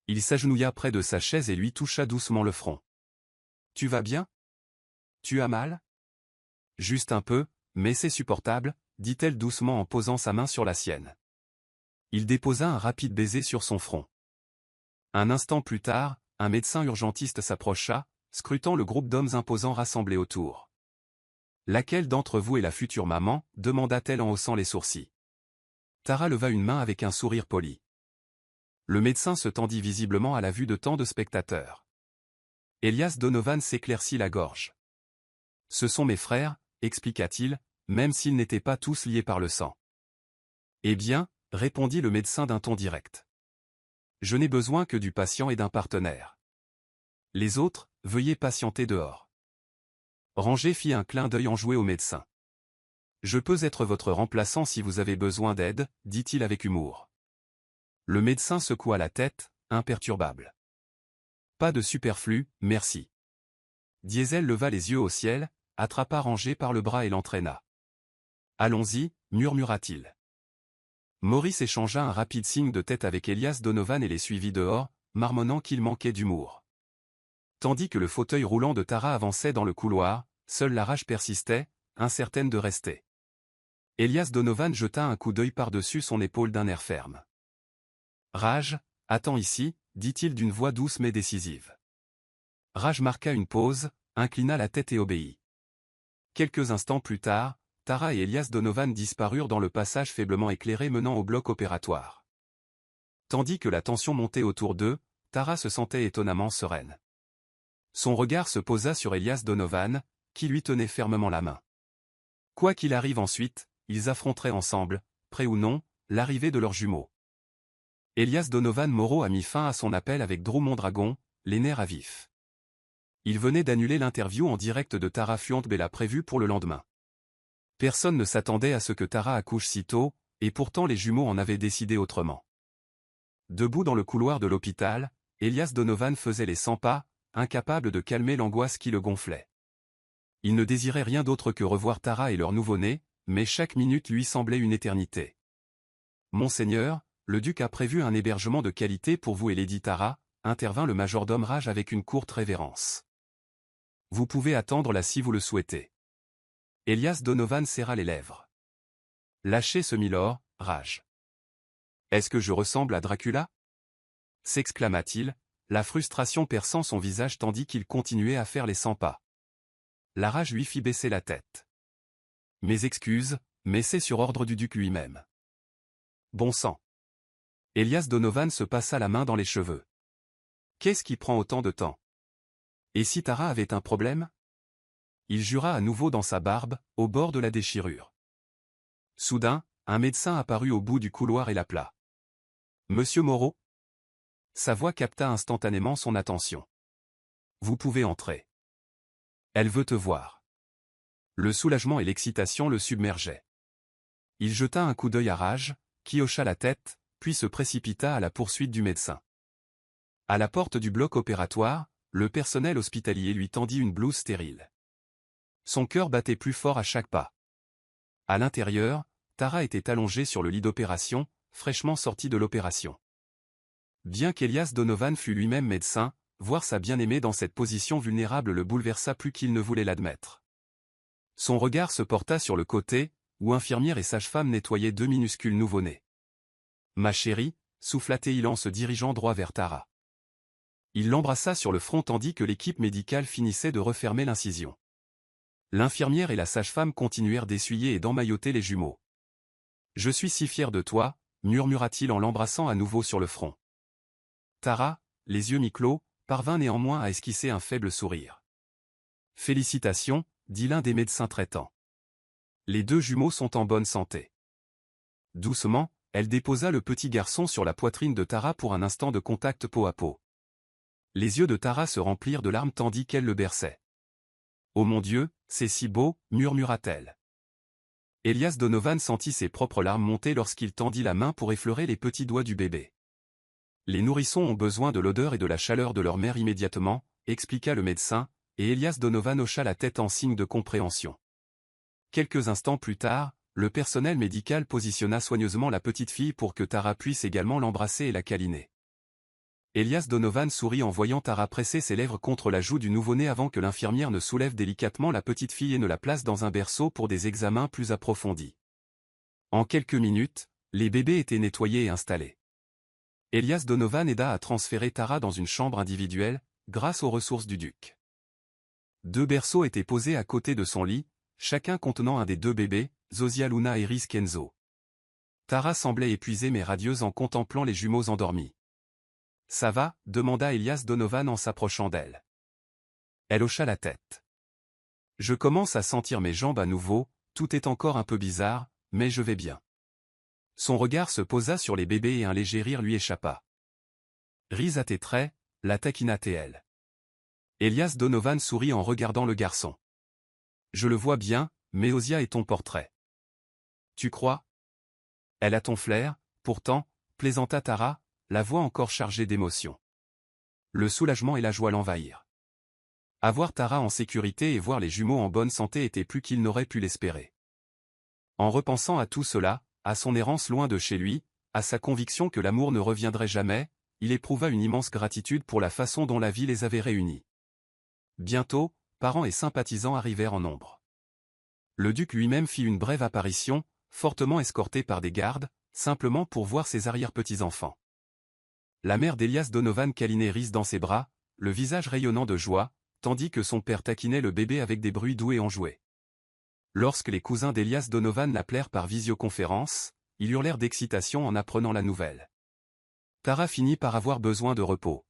Speaker 1: Il s'agenouilla près de sa chaise et lui toucha doucement le front. « Tu vas bien ? Tu as mal ? » « Juste un peu, mais c'est supportable, » dit-elle doucement en posant sa main sur la sienne. Il déposa un rapide baiser sur son front. Un instant plus tard, un médecin urgentiste s'approcha, scrutant le groupe d'hommes imposants rassemblés autour. « Laquelle d'entre vous est la future maman ?» demanda-t-elle en haussant les sourcils. Tara leva une main avec un sourire poli. Le médecin se tendit visiblement à la vue de tant de spectateurs. Elias Donovan s'éclaircit la gorge. « Ce sont mes frères, » expliqua-t-il, même s'ils n'étaient pas tous liés par le sang. « Eh bien, » répondit le médecin d'un ton direct. « Je n'ai besoin que du patient et d'un partenaire. Les autres, veuillez patienter dehors. » Ranger fit un clin d'œil enjoué au médecin. « Je peux être votre remplaçant si vous avez besoin d'aide, » dit-il avec humour. Le médecin secoua la tête, imperturbable. « Pas de superflu, merci. » Diesel leva les yeux au ciel, attrapa Ranger par le bras et l'entraîna. « Allons-y, » murmura-t-il. Maurice échangea un rapide signe de tête avec Elias Donovan et les suivit dehors, marmonnant qu'il manquait d'humour. Tandis que le fauteuil roulant de Tara avançait dans le couloir, seule la rage persistait, incertaine de rester. Elias Donovan jeta un coup d'œil par-dessus son épaule d'un air ferme. « Rage, attends ici », dit-il d'une voix douce mais décisive. Rage marqua une pause, inclina la tête et obéit. Quelques instants plus tard, Tara et Elias Donovan disparurent dans le passage faiblement éclairé menant au bloc opératoire. Tandis que la tension montait autour d'eux, Tara se sentait étonnamment sereine. Son regard se posa sur Elias Donovan, qui lui tenait fermement la main. Quoi qu'il arrive ensuite, ils affronteraient ensemble, prêt ou non, l'arrivée de leurs jumeaux. Elias Donovan Moreau a mis fin à son appel avec Drew Mondragon, les nerfs à vif. Il venait d'annuler l'interview en direct de Tara Fuentbella prévue pour le lendemain. Personne ne s'attendait à ce que Tara accouche si tôt, et pourtant les jumeaux en avaient décidé autrement. Debout dans le couloir de l'hôpital, Elias Donovan faisait les 100 pas, incapable de calmer l'angoisse qui le gonflait. Il ne désirait rien d'autre que revoir Tara et leur nouveau-né, mais chaque minute lui semblait une éternité. « Monseigneur, le duc a prévu un hébergement de qualité pour vous et Lady Tara, » intervint le majordome Rage avec une courte révérence. « Vous pouvez attendre là si vous le souhaitez. » Elias Donovan serra les lèvres. « Lâchez ce milord, Rage. »« Est-ce que je ressemble à Dracula ?» s'exclama-t-il, la frustration perçant son visage tandis qu'il continuait à faire les 100 pas. La rage lui fit baisser la tête. « Mes excuses, mais c'est sur ordre du duc lui-même. » Bon sang. Elias Donovan se passa la main dans les cheveux. Qu'est-ce qui prend autant de temps? Et si Tara avait un problème? Il jura à nouveau dans sa barbe, au bord de la déchirure. Soudain, un médecin apparut au bout du couloir et l'appela. « Monsieur Moreau ?» Sa voix capta instantanément son attention. « Vous pouvez entrer. Elle veut te voir. » Le soulagement et l'excitation le submergeaient. Il jeta un coup d'œil à Rage, qui hocha la tête, puis se précipita à la poursuite du médecin. À la porte du bloc opératoire, le personnel hospitalier lui tendit une blouse stérile. Son cœur battait plus fort à chaque pas. À l'intérieur, Tara était allongée sur le lit d'opération, fraîchement sortie de l'opération. Bien qu'Elias Donovan fût lui-même médecin, voir sa bien-aimée dans cette position vulnérable le bouleversa plus qu'il ne voulait l'admettre. Son regard se porta sur le côté, où infirmière et sage-femme nettoyaient 2 minuscules nouveau-nés. « Ma chérie », souffla-t-il en se dirigeant droit vers Tara. Il l'embrassa sur le front tandis que l'équipe médicale finissait de refermer l'incision. L'infirmière et la sage-femme continuèrent d'essuyer et d'emmailloter les jumeaux. « Je suis si fier de toi », murmura-t-il en l'embrassant à nouveau sur le front. Tara, les yeux mi-clos, parvint néanmoins à esquisser un faible sourire. « Félicitations », dit l'un des médecins traitants. Les deux jumeaux sont en bonne santé. Doucement, elle déposa le petit garçon sur la poitrine de Tara pour un instant de contact peau à peau. Les yeux de Tara se remplirent de larmes tandis qu'elle le berçait. « Oh mon Dieu, c'est si beau », murmura-t-elle. Elias Donovan sentit ses propres larmes monter lorsqu'il tendit la main pour effleurer les petits doigts du bébé. « Les nourrissons ont besoin de l'odeur et de la chaleur de leur mère immédiatement, » expliqua le médecin, et Elias Donovan hocha la tête en signe de compréhension. Quelques instants plus tard, le personnel médical positionna soigneusement la petite fille pour que Tara puisse également l'embrasser et la câliner. Elias Donovan sourit en voyant Tara presser ses lèvres contre la joue du nouveau-né avant que l'infirmière ne soulève délicatement la petite fille et ne la place dans un berceau pour des examens plus approfondis. En quelques minutes, les bébés étaient nettoyés et installés. Elias Donovan aida à transférer Tara dans une chambre individuelle, grâce aux ressources du duc. 2 berceaux étaient posés à côté de son lit, chacun contenant un des 2 bébés, Zosia Luna et Rhys Kenzo. Tara semblait épuisée mais radieuse en contemplant les jumeaux endormis. « Ça va ?» demanda Elias Donovan en s'approchant d'elle. Elle hocha la tête. « Je commence à sentir mes jambes à nouveau, tout est encore un peu bizarre, mais je vais bien. » Son regard se posa sur les bébés et un léger rire lui échappa. « Rhys a tes traits ?» la taquina-t-elle. Elias Donovan sourit en regardant le garçon. « Je le vois bien, mais Osia est ton portrait. »« Tu crois ? Elle a ton flair, pourtant, » plaisanta Tara, la voix encore chargée d'émotion. Le soulagement et la joie l'envahirent. Avoir Tara en sécurité et voir les jumeaux en bonne santé était plus qu'il n'aurait pu l'espérer. En repensant à tout cela, à son errance loin de chez lui, à sa conviction que l'amour ne reviendrait jamais, il éprouva une immense gratitude pour la façon dont la vie les avait réunis. Bientôt, parents et sympathisants arrivèrent en nombre. Le duc lui-même fit une brève apparition, fortement escorté par des gardes, simplement pour voir ses arrière-petits-enfants. La mère d'Elias Donovan câlinait Rhys dans ses bras, le visage rayonnant de joie, tandis que son père taquinait le bébé avec des bruits doux et enjoués. Lorsque les cousins d'Elias Donovan l'appelèrent par visioconférence, ils hurlèrent d'excitation en apprenant la nouvelle. Tara finit par avoir besoin de repos.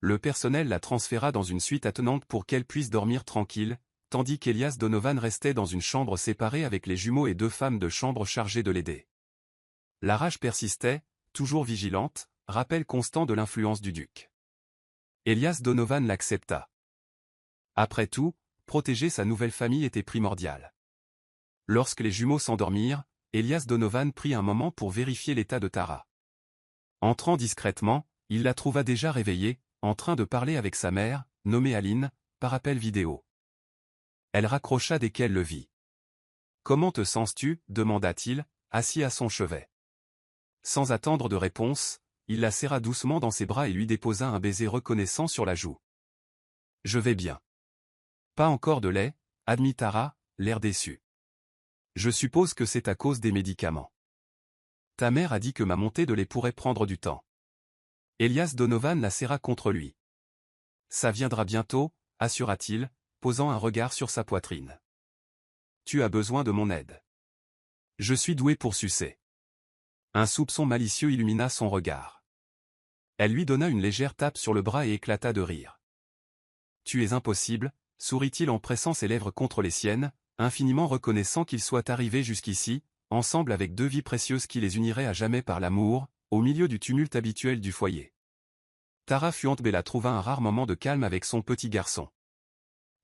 Speaker 1: Le personnel la transféra dans une suite attenante pour qu'elle puisse dormir tranquille, tandis qu'Elias Donovan restait dans une chambre séparée avec les jumeaux et 2 femmes de chambre chargées de l'aider. La rage persistait, toujours vigilante, rappel constant de l'influence du duc. Elias Donovan l'accepta. Après tout, protéger sa nouvelle famille était primordial. Lorsque les jumeaux s'endormirent, Elias Donovan prit un moment pour vérifier l'état de Tara. Entrant discrètement, il la trouva déjà réveillée, en train de parler avec sa mère, nommée Aline, par appel vidéo. Elle raccrocha dès qu'elle le vit. « Comment te sens-tu » demanda-t-il, assis à son chevet. Sans attendre de réponse, il la serra doucement dans ses bras et lui déposa un baiser reconnaissant sur la joue. « Je vais bien. »« Pas encore de lait » admit Tara, l'air déçu. « Je suppose que c'est à cause des médicaments. Ta mère a dit que ma montée de lait pourrait prendre du temps. » Elias Donovan la serra contre lui. « Ça viendra bientôt » assura-t-il, posant un regard sur sa poitrine. « Tu as besoin de mon aide. Je suis doué pour sucer. » Un soupçon malicieux illumina son regard. Elle lui donna une légère tape sur le bras et éclata de rire. « Tu es impossible » sourit-il en pressant ses lèvres contre les siennes, infiniment reconnaissant qu'ils soient arrivés jusqu'ici, ensemble avec 2 vies précieuses qui les uniraient à jamais par l'amour, au milieu du tumulte habituel du foyer. Tara Fuentbella trouva un rare moment de calme avec son petit garçon.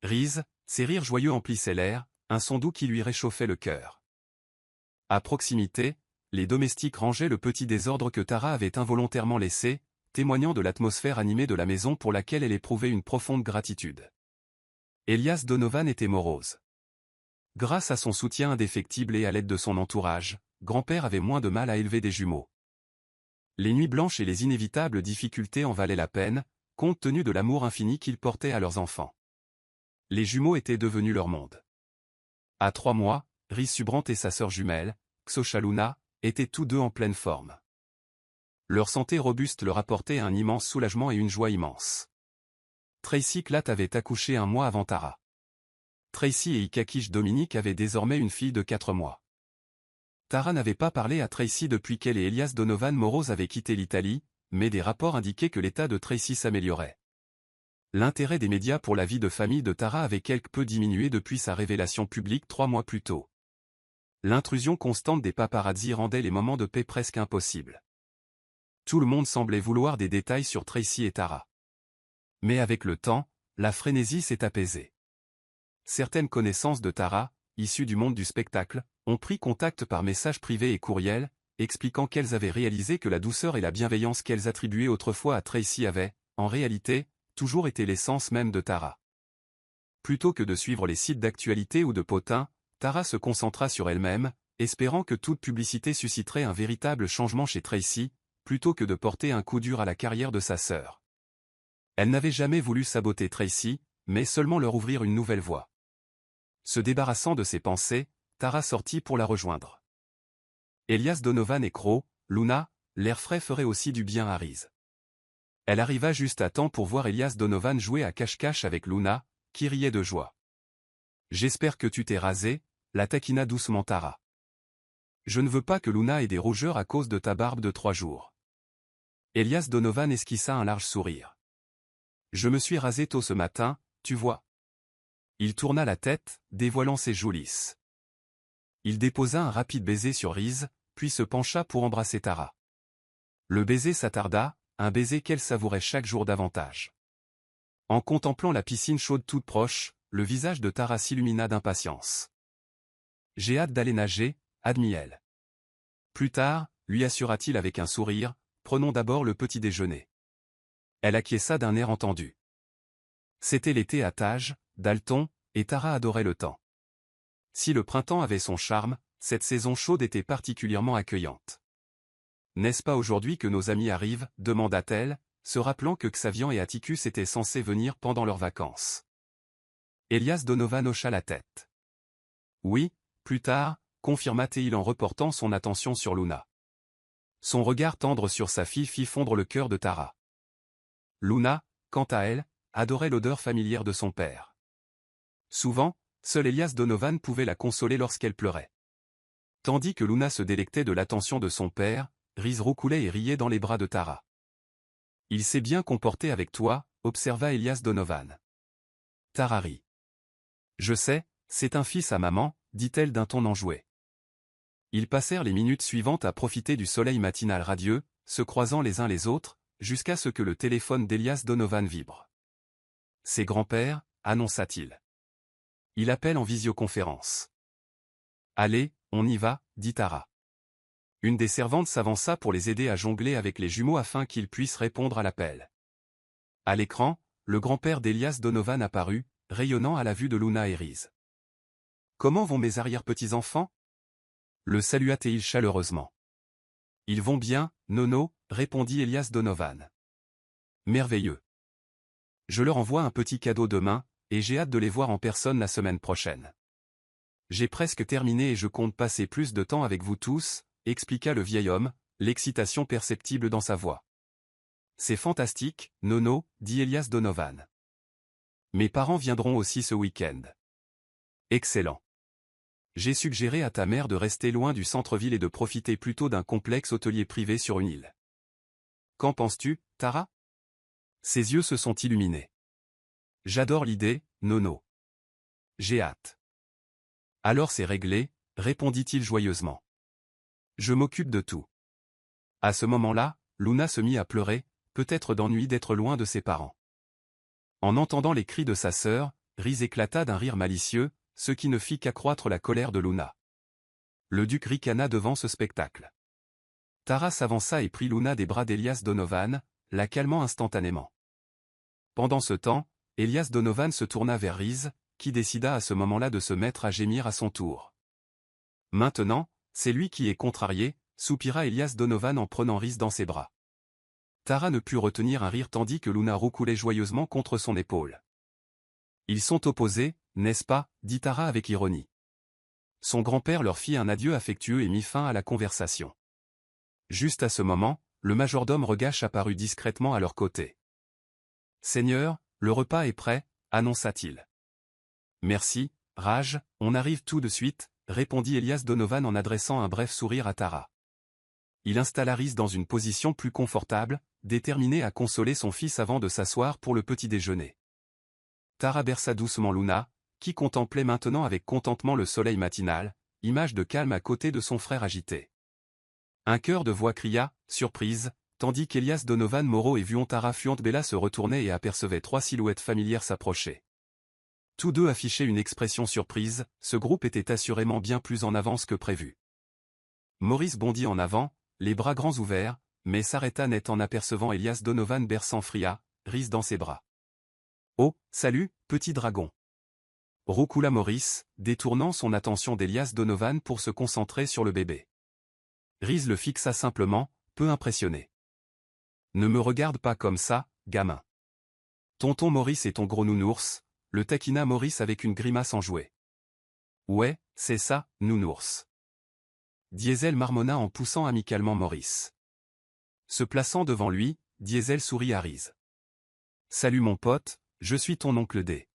Speaker 1: Rhys, ses rires joyeux emplissaient l'air, un son doux qui lui réchauffait le cœur. À proximité, les domestiques rangeaient le petit désordre que Tara avait involontairement laissé, témoignant de l'atmosphère animée de la maison pour laquelle elle éprouvait une profonde gratitude. Elias Donovan était morose. Grâce à son soutien indéfectible et à l'aide de son entourage, grand-père avait moins de mal à élever des jumeaux. Les nuits blanches et les inévitables difficultés en valaient la peine, compte tenu de l'amour infini qu'ils portaient à leurs enfants. Les jumeaux étaient devenus leur monde. À 3 mois, Rhys Subrant et sa sœur jumelle, Xosha Luna, étaient tous 2 en pleine forme. Leur santé robuste leur apportait un immense soulagement et une joie immense. Tracy Klatt avait accouché 1 mois avant Tara. Tracy et Ikakish Dominique avaient désormais une fille de 4 mois. Tara n'avait pas parlé à Tracy depuis qu'elle et Elias Donovan Moroz avaient quitté l'Italie, mais des rapports indiquaient que l'état de Tracy s'améliorait. L'intérêt des médias pour la vie de famille de Tara avait quelque peu diminué depuis sa révélation publique 3 mois plus tôt. L'intrusion constante des paparazzis rendait les moments de paix presque impossibles. Tout le monde semblait vouloir des détails sur Tracy et Tara. Mais avec le temps, la frénésie s'est apaisée. Certaines connaissances de Tara, issues du monde du spectacle, ont pris contact par messages privés et courriels, expliquant qu'elles avaient réalisé que la douceur et la bienveillance qu'elles attribuaient autrefois à Tracy avaient, en réalité, toujours été l'essence même de Tara. Plutôt que de suivre les sites d'actualité ou de potins, Tara se concentra sur elle-même, espérant que toute publicité susciterait un véritable changement chez Tracy, plutôt que de porter un coup dur à la carrière de sa sœur. Elle n'avait jamais voulu saboter Tracy, mais seulement leur ouvrir une nouvelle voie. Se débarrassant de ses pensées, Tara sortit pour la rejoindre. Elias Donovan et Crow, Luna, l'air frais ferait aussi du bien à Reese. Elle arriva juste à temps pour voir Elias Donovan jouer à cache-cache avec Luna, qui riait de joie. « J'espère que tu t'es rasé », la taquina doucement Tara. « Je ne veux pas que Luna ait des rougeurs à cause de ta barbe de 3 jours. » Elias Donovan esquissa un large sourire. « Je me suis rasé tôt ce matin, tu vois. » Il tourna la tête, dévoilant ses joues lisses. Il déposa un rapide baiser sur Reese, puis se pencha pour embrasser Tara. Le baiser s'attarda, un baiser qu'elle savourait chaque jour davantage. En contemplant la piscine chaude toute proche, le visage de Tara s'illumina d'impatience. « J'ai hâte d'aller nager, » admit-elle. Plus tard, lui assura-t-il avec un sourire, « Prenons d'abord le petit déjeuner. » Elle acquiesça d'un air entendu. C'était l'été à Tage, Dalton, et Tara adorait le temps. Si le printemps avait son charme, cette saison chaude était particulièrement accueillante. « N'est-ce pas aujourd'hui que nos amis arrivent ?» demanda-t-elle, se rappelant que Xavian et Atticus étaient censés venir pendant leurs vacances. Elias Donovan hocha la tête. « Oui, plus tard », confirma-t-il en reportant son attention sur Luna. Son regard tendre sur sa fille fit fondre le cœur de Tara. Luna, quant à elle, adorait l'odeur familière de son père. Souvent, seul Elias Donovan pouvait la consoler lorsqu'elle pleurait. Tandis que Luna se délectait de l'attention de son père, Reese roucoulait et riait dans les bras de Tara. « Il s'est bien comporté avec toi », observa Elias Donovan. Tara rit. « Je sais, c'est un fils à maman », dit-elle d'un ton enjoué. Ils passèrent les minutes suivantes à profiter du soleil matinal radieux, se croisant les uns les autres, jusqu'à ce que le téléphone d'Elias Donovan vibre. « C'est grand-père », annonça-t-il. « Il appelle en visioconférence. »« Allez, on y va, » dit Tara. Une des servantes s'avança pour les aider à jongler avec les jumeaux afin qu'ils puissent répondre à l'appel. À l'écran, le grand-père d'Elias Donovan apparut, rayonnant à la vue de Luna et Reese. « Comment vont mes arrière-petits-enfants » le salua-t-il chaleureusement. « Ils vont bien, Nono » répondit Elias Donovan. « Merveilleux. Je leur envoie un petit cadeau demain, et j'ai hâte de les voir en personne la semaine prochaine. J'ai presque terminé et je compte passer plus de temps avec vous tous, expliqua le vieil homme, l'excitation perceptible dans sa voix. C'est fantastique, Nono, dit Elias Donovan. Mes parents viendront aussi ce week-end. Excellent. J'ai suggéré à ta mère de rester loin du centre-ville et de profiter plutôt d'un complexe hôtelier privé sur une île. Qu'en penses-tu, Tara ? Ses yeux se sont illuminés. J'adore l'idée, Nono. J'ai hâte. Alors c'est réglé, répondit-il joyeusement. Je m'occupe de tout. À ce moment-là, Luna se mit à pleurer, peut-être d'ennui d'être loin de ses parents. En entendant les cris de sa sœur, Reese éclata d'un rire malicieux, ce qui ne fit qu'accroître la colère de Luna. Le duc ricana devant ce spectacle. Tara s'avança et prit Luna des bras d'Elias Donovan, la calmant instantanément. Pendant ce temps, Elias Donovan se tourna vers Reese, qui décida à ce moment-là de se mettre à gémir à son tour. Maintenant, c'est lui qui est contrarié, soupira Elias Donovan en prenant Reese dans ses bras. Tara ne put retenir un rire tandis que Luna roucoulait joyeusement contre son épaule. Ils sont opposés, n'est-ce pas, dit Tara avec ironie. Son grand-père leur fit un adieu affectueux et mit fin à la conversation. Juste à ce moment, le majordome Regache apparut discrètement à leur côté. « Seigneur, le repas est prêt » annonça-t-il. « Merci, Raj, on arrive tout de suite » répondit Elias Donovan en adressant un bref sourire à Tara. Il installa Reese dans une position plus confortable, déterminé à consoler son fils avant de s'asseoir pour le petit déjeuner. Tara berça doucement Luna, qui contemplait maintenant avec contentement le soleil matinal, image de calme à côté de son frère agité. Un chœur de voix cria, surprise, tandis qu'Elias Donovan Moreau et Vuon Tara Fuante Bella se retournaient et apercevaient trois silhouettes familières s'approcher. Tous deux affichaient une expression surprise, ce groupe était assurément bien plus en avance que prévu. Maurice bondit en avant, les bras grands ouverts, mais s'arrêta net en apercevant Elias Donovan berçant Fria, Rhys dans ses bras. « Oh, salut, petit dragon !» roucoula Maurice, détournant son attention d'Elias Donovan pour se concentrer sur le bébé. Rhys le fixa simplement, peu impressionné. « Ne me regarde pas comme ça, gamin. Tonton Maurice est ton gros nounours », le taquina Maurice avec une grimace enjouée. « Ouais, c'est ça, nounours. » Diesel marmonna en poussant amicalement Maurice. Se plaçant devant lui, Diesel sourit à Rhys. « Salut mon pote, je suis ton oncle D. »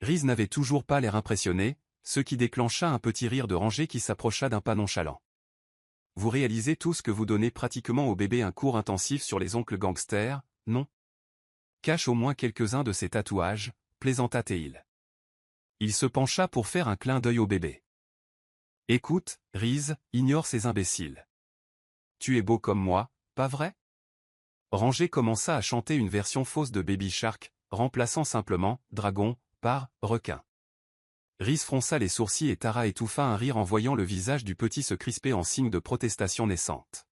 Speaker 1: Rhys n'avait toujours pas l'air impressionné, ce qui déclencha un petit rire de rangée qui s'approcha d'un pas nonchalant. « Vous réalisez tous que vous donnez pratiquement au bébé un cours intensif sur les oncles gangsters, non? Cache au moins quelques-uns de ses tatouages, plaisanta Théil. Il se pencha pour faire un clin d'œil au bébé. « Écoute, Rhys, ignore ces imbéciles. Tu es beau comme moi, pas vrai ?» Rangé commença à chanter une version fausse de Baby Shark, remplaçant simplement « dragon » par « requin ». Rhys fronça les sourcils et Tara étouffa un rire en voyant le visage du petit se crisper en signe de protestation naissante.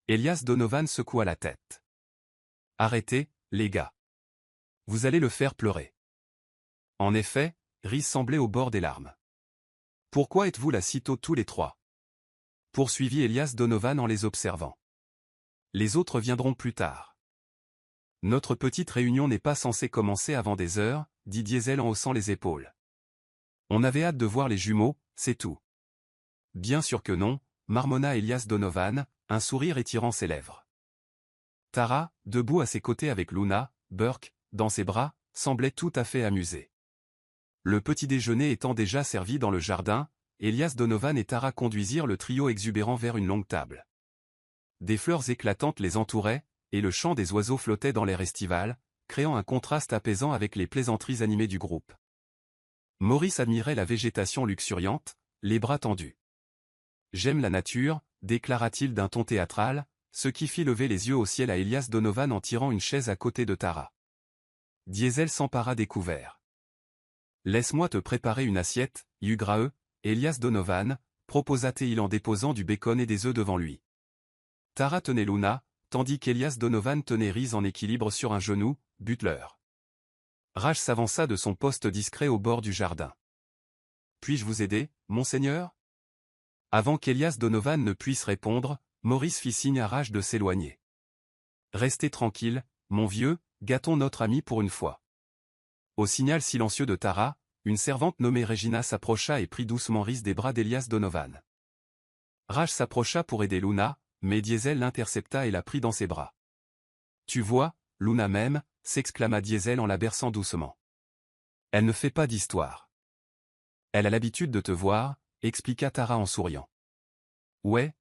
Speaker 1: Elias Donovan secoua la tête. « Arrêtez, les gars. Vous allez le faire pleurer. » En effet, Rhys semblait au bord des larmes. « Pourquoi êtes-vous là si tôt tous les trois ?» poursuivit Elias Donovan en les observant. « Les autres viendront plus tard. »« Notre petite réunion n'est pas censée commencer avant des heures, » dit Diesel en haussant les épaules. « On avait hâte de voir les jumeaux, c'est tout. »« Bien sûr que non, » marmonna Elias Donovan, un sourire étirant ses lèvres. Tara, debout à ses côtés avec Luna, Burke, dans ses bras, semblait tout à fait amusée. Le petit déjeuner étant déjà servi dans le jardin, Elias Donovan et Tara conduisirent le trio exubérant vers une longue table. Des fleurs éclatantes les entouraient, et le chant des oiseaux flottait dans l'air estival, créant un contraste apaisant avec les plaisanteries animées du groupe. Maurice admirait la végétation luxuriante, les bras tendus. « J'aime la nature », déclara-t-il d'un ton théâtral, ce qui fit lever les yeux au ciel à Elias Donovan en tirant une chaise à côté de Tara. Diesel s'empara des couverts. « Laisse-moi te préparer une assiette, Yugrae, Elias Donovan, » proposa-t-il en déposant du bacon et des œufs devant lui. Tara tenait Luna, tandis qu'Elias Donovan tenait Rhys en équilibre sur un genou, Butler. Raj s'avança de son poste discret au bord du jardin. « Puis-je vous aider, monseigneur ?» Avant qu'Elias Donovan ne puisse répondre, Maurice fit signe à Raj de s'éloigner. « Restez tranquille, mon vieux, gâtons notre ami pour une fois. » Au signal silencieux de Tara, une servante nommée Regina s'approcha et prit doucement Rhys des bras d'Elias Donovan. Raj s'approcha pour aider Luna, mais Diesel l'intercepta et la prit dans ses bras. « Tu vois, Luna m'aime » s'exclama Diesel en la berçant doucement. « Elle ne fait pas d'histoire. Elle a l'habitude de te voir » expliqua Tara en souriant. « Ouais,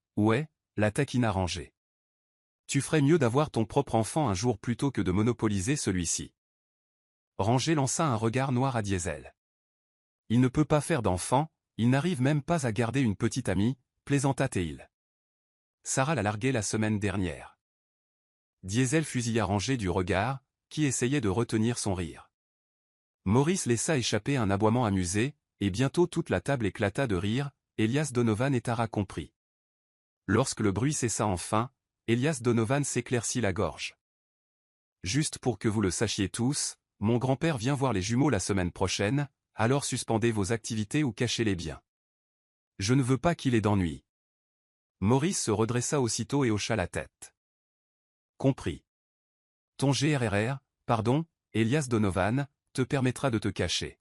Speaker 1: la taquina Rangée. Tu ferais mieux d'avoir ton propre enfant un jour plutôt que de monopoliser celui-ci. » Rangée lança un regard noir à Diesel. « Il ne peut pas faire d'enfant, il n'arrive même pas à garder une petite amie, » plaisanta Théil. « Sarah l'a largué la semaine dernière. » Diesel fusilla Rangée du regard, qui essayait de retenir son rire. Maurice laissa échapper un aboiement amusé, et bientôt toute la table éclata de rire, Elias Donovan et Tara compris. Lorsque le bruit cessa enfin, Elias Donovan s'éclaircit la gorge. « Juste pour que vous le sachiez tous, mon grand-père vient voir les jumeaux la semaine prochaine, alors suspendez vos activités ou cachez-les bien. Je ne veux pas qu'il ait d'ennui. » Maurice se redressa aussitôt et hocha la tête. « Compris. Ton GRRR, pardon, Elias Donovan, te permettra de te cacher. »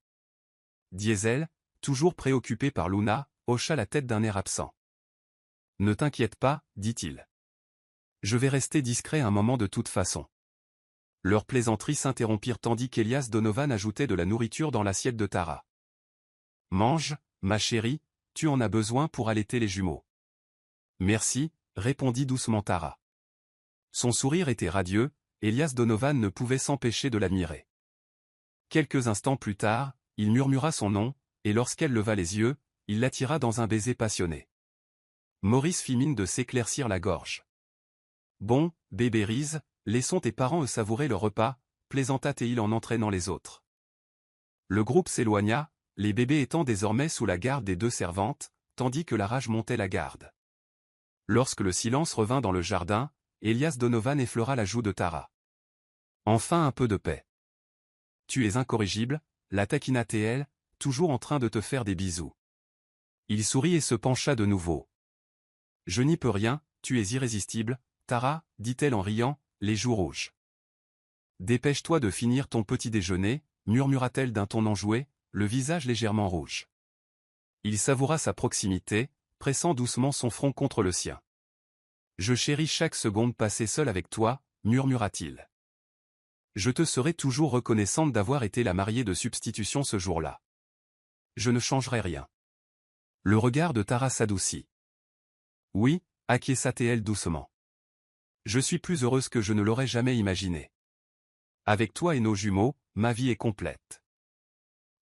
Speaker 1: Diesel, toujours préoccupé par Luna, hocha la tête d'un air absent. « Ne t'inquiète pas, dit-il. Je vais rester discret un moment de toute façon. » Leurs plaisanteries s'interrompirent tandis qu'Elias Donovan ajoutait de la nourriture dans l'assiette de Tara. « Mange, ma chérie, tu en as besoin pour allaiter les jumeaux. »« Merci, » répondit doucement Tara. Son sourire était radieux, Elias Donovan ne pouvait s'empêcher de l'admirer. « Quelques instants plus tard, il murmura son nom, et lorsqu'elle leva les yeux, il l'attira dans un baiser passionné. Maurice fit mine de s'éclaircir la gorge. Bon, bébé Reese, laissons tes parents savourer le repas, plaisanta-t-il en entraînant les autres. Le groupe s'éloigna, les bébés étant désormais sous la garde des deux servantes, tandis que la rage montait la garde. Lorsque le silence revint dans le jardin, Elias Donovan effleura la joue de Tara. Enfin un peu de paix. Tu es incorrigible, la taquina-t-elle, toujours en train de te faire des bisous. Il sourit et se pencha de nouveau. Je n'y peux rien, tu es irrésistible, Tara, dit-elle en riant, les joues rouges. Dépêche-toi de finir ton petit déjeuner, murmura-t-elle d'un ton enjoué, le visage légèrement rouge. Il savoura sa proximité, pressant doucement son front contre le sien. Je chéris chaque seconde passée seule avec toi, murmura-t-il. Je te serai toujours reconnaissante d'avoir été la mariée de substitution ce jour-là. Je ne changerai rien. Le regard de Tara s'adoucit. Oui, acquiesça-t-elle doucement. Je suis plus heureuse que je ne l'aurais jamais imaginé. Avec toi et nos jumeaux, ma vie est complète.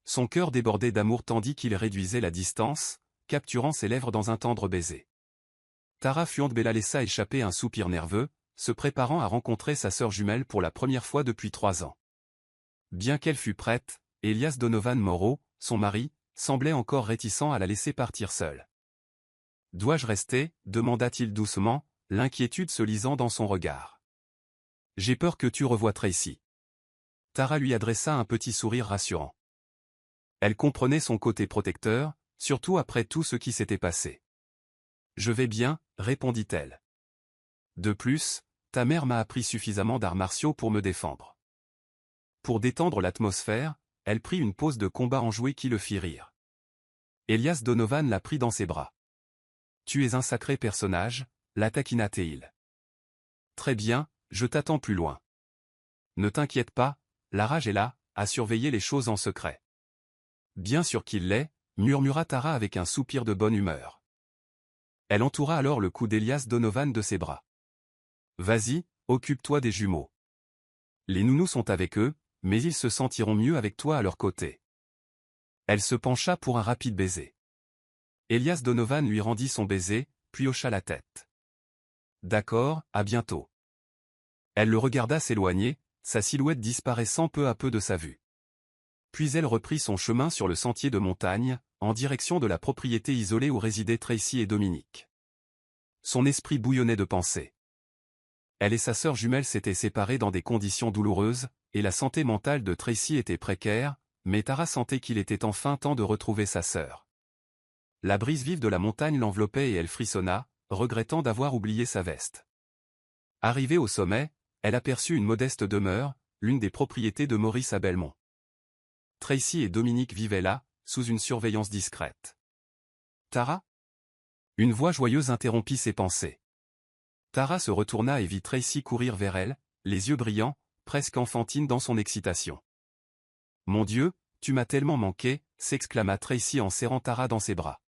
Speaker 1: Son cœur débordait d'amour tandis qu'il réduisait la distance, capturant ses lèvres dans un tendre baiser. Tara Fiondbella laissa échapper un soupir nerveux, se préparant à rencontrer sa sœur jumelle pour la première fois depuis 3 ans. Bien qu'elle fût prête, Elias Donovan Moreau, son mari, semblait encore réticent à la laisser partir seule. « Dois-je rester » demanda-t-il doucement, l'inquiétude se lisant dans son regard. « J'ai peur que tu revoies Tracy. » Tara lui adressa un petit sourire rassurant. Elle comprenait son côté protecteur, surtout après tout ce qui s'était passé. « Je vais bien, répondit-elle. De plus, ta mère m'a appris suffisamment d'arts martiaux pour me défendre. » Pour détendre l'atmosphère, elle prit une pose de combat enjouée qui le fit rire. Elias Donovan la prit dans ses bras. « Tu es un sacré personnage, la taquina-t-il. Très bien, je t'attends plus loin. Ne t'inquiète pas, la rage est là, à surveiller les choses en secret. » Bien sûr qu'il l'est, murmura Tara avec un soupir de bonne humeur. Elle entoura alors le cou d'Elias Donovan de ses bras. « Vas-y, occupe-toi des jumeaux. Les nounous sont avec eux, mais ils se sentiront mieux avec toi à leur côté. » Elle se pencha pour un rapide baiser. Elias Donovan lui rendit son baiser, puis hocha la tête. « D'accord, à bientôt. » Elle le regarda s'éloigner, sa silhouette disparaissant peu à peu de sa vue. Puis elle reprit son chemin sur le sentier de montagne, en direction de la propriété isolée où résidaient Tracy et Dominique. Son esprit bouillonnait de pensées. Elle et sa sœur jumelle s'étaient séparées dans des conditions douloureuses, et la santé mentale de Tracy était précaire, mais Tara sentait qu'il était enfin temps de retrouver sa sœur. La brise vive de la montagne l'enveloppait et elle frissonna, regrettant d'avoir oublié sa veste. Arrivée au sommet, elle aperçut une modeste demeure, l'une des propriétés de Maurice à Belmont. Tracy et Dominique vivaient là, sous une surveillance discrète. « Tara ?» Une voix joyeuse interrompit ses pensées. Tara se retourna et vit Tracy courir vers elle, les yeux brillants, presque enfantine dans son excitation. « Mon Dieu, tu m'as tellement manqué » s'exclama Tracy en serrant Tara dans ses bras.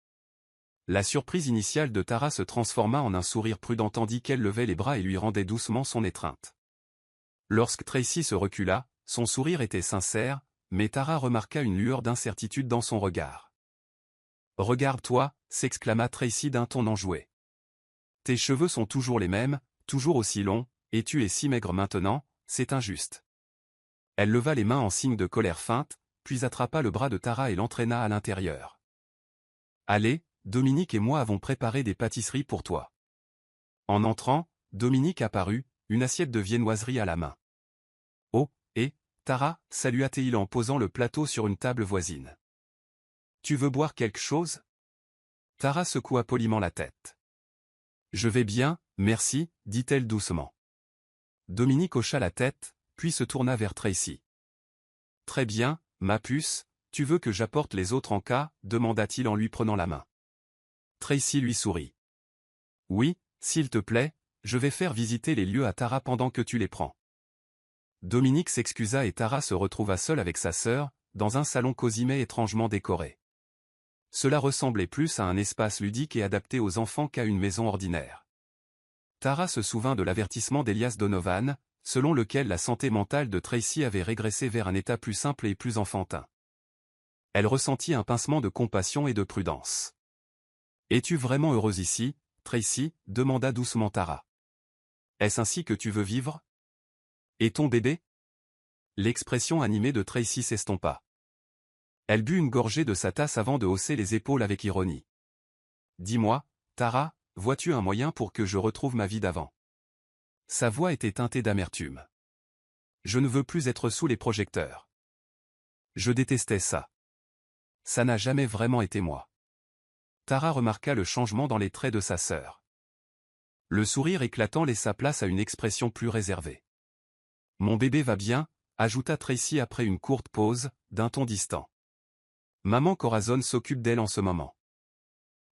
Speaker 1: La surprise initiale de Tara se transforma en un sourire prudent tandis qu'elle levait les bras et lui rendait doucement son étreinte. Lorsque Tracy se recula, son sourire était sincère, mais Tara remarqua une lueur d'incertitude dans son regard. « Regarde-toi » s'exclama Tracy d'un ton enjoué. « Tes cheveux sont toujours les mêmes, toujours aussi longs, et tu es si maigre maintenant, c'est injuste. » Elle leva les mains en signe de colère feinte, puis attrapa le bras de Tara et l'entraîna à l'intérieur. « Allez, Dominique et moi avons préparé des pâtisseries pour toi. » En entrant, Dominique apparut, une assiette de viennoiserie à la main. « Oh, et, Tara » salua-t-il en posant le plateau sur une table voisine. « Tu veux boire quelque chose ?» Tara secoua poliment la tête. « Je vais bien, merci, dit-elle doucement. » Dominique hocha la tête, puis se tourna vers Tracy. « Très bien, ma puce, tu veux que j'apporte les autres en cas ?» demanda-t-il en lui prenant la main. Tracy lui sourit. « Oui, s'il te plaît, je vais faire visiter les lieux à Tara pendant que tu les prends. » Dominique s'excusa et Tara se retrouva seule avec sa sœur, dans un salon cosy mais étrangement décoré. Cela ressemblait plus à un espace ludique et adapté aux enfants qu'à une maison ordinaire. Tara se souvint de l'avertissement d'Elias Donovan, selon lequel la santé mentale de Tracy avait régressé vers un état plus simple et plus enfantin. Elle ressentit un pincement de compassion et de prudence. « Es-tu vraiment heureuse ici, Tracy » demanda doucement Tara. « Est-ce ainsi que tu veux vivre? Et ton bébé ?» L'expression animée de Tracy s'estompa. Elle but une gorgée de sa tasse avant de hausser les épaules avec ironie. « Dis-moi, Tara, vois-tu un moyen pour que je retrouve ma vie d'avant ?» Sa voix était teintée d'amertume. « Je ne veux plus être sous les projecteurs. Je détestais ça. Ça n'a jamais vraiment été moi. » Tara remarqua le changement dans les traits de sa sœur. Le sourire éclatant laissa place à une expression plus réservée. « Mon bébé va bien » ajouta Tracy après une courte pause, d'un ton distant. « Maman Corazon s'occupe d'elle en ce moment.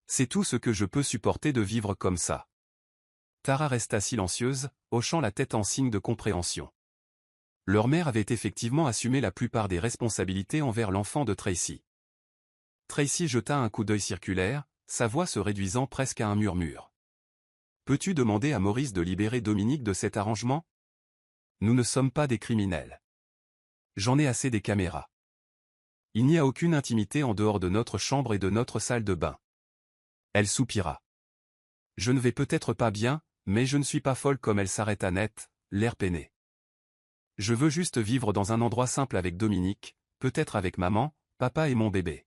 Speaker 1: C'est tout ce que je peux supporter de vivre comme ça. » Tara resta silencieuse, hochant la tête en signe de compréhension. Leur mère avait effectivement assumé la plupart des responsabilités envers l'enfant de Tracy. Tracy jeta un coup d'œil circulaire, sa voix se réduisant presque à un murmure. « Peux-tu demander à Maurice de libérer Dominique de cet arrangement? Nous ne sommes pas des criminels. J'en ai assez des caméras. Il n'y a aucune intimité en dehors de notre chambre et de notre salle de bain. » Elle soupira. « Je ne vais peut-être pas bien, mais je ne suis pas folle comme elle s'arrêta net, l'air peiné. Je veux juste vivre dans un endroit simple avec Dominique, peut-être avec maman, papa et mon bébé. »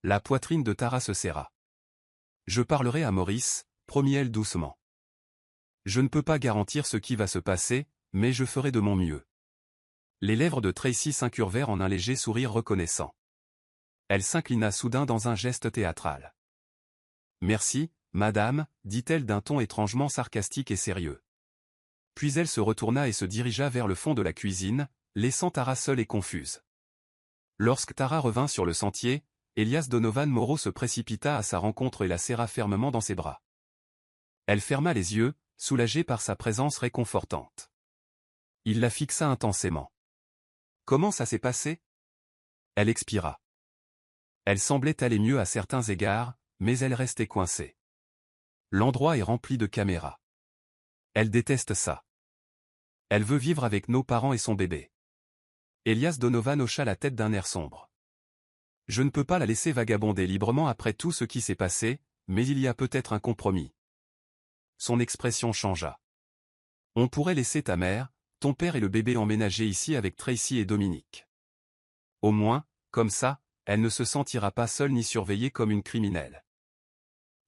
Speaker 1: La poitrine de Tara se serra. « Je parlerai à Maurice, promit-elle doucement. Je ne peux pas garantir ce qui va se passer, mais je ferai de mon mieux. » Les lèvres de Tracy s'incurvèrent en un léger sourire reconnaissant. Elle s'inclina soudain dans un geste théâtral. « Merci, madame, dit-elle d'un ton étrangement sarcastique et sérieux. Puis elle se retourna et se dirigea vers le fond de la cuisine, laissant Tara seule et confuse. Lorsque Tara revint sur le sentier, Elias Donovan Moreau se précipita à sa rencontre et la serra fermement dans ses bras. Elle ferma les yeux, soulagée par sa présence réconfortante. Il la fixa intensément. « Comment ça s'est passé ?» Elle expira. Elle semblait aller mieux à certains égards, mais elle restait coincée. L'endroit est rempli de caméras. Elle déteste ça. Elle veut vivre avec nos parents et son bébé. Elias Donovan hocha la tête d'un air sombre. Je ne peux pas la laisser vagabonder librement après tout ce qui s'est passé, mais il y a peut-être un compromis. Son expression changea. On pourrait laisser ta mère, ton père et le bébé emménager ici avec Tracy et Dominique. Au moins, comme ça, elle ne se sentira pas seule ni surveillée comme une criminelle.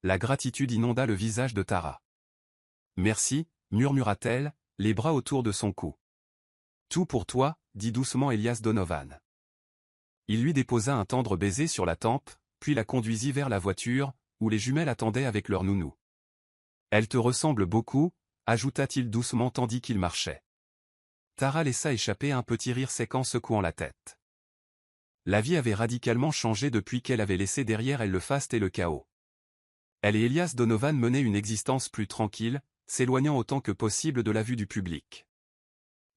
Speaker 1: La gratitude inonda le visage de Tara. Merci, murmura-t-elle, les bras autour de son cou. Tout pour toi, dit doucement Elias Donovan. Il lui déposa un tendre baiser sur la tempe, puis la conduisit vers la voiture, où les jumelles attendaient avec leur nounou. Elle te ressemble beaucoup, ajouta-t-il doucement tandis qu'il marchait. Tara laissa échapper un petit rire sec en secouant la tête. La vie avait radicalement changé depuis qu'elle avait laissé derrière elle le faste et le chaos. Elle et Elias Donovan menaient une existence plus tranquille, s'éloignant autant que possible de la vue du public.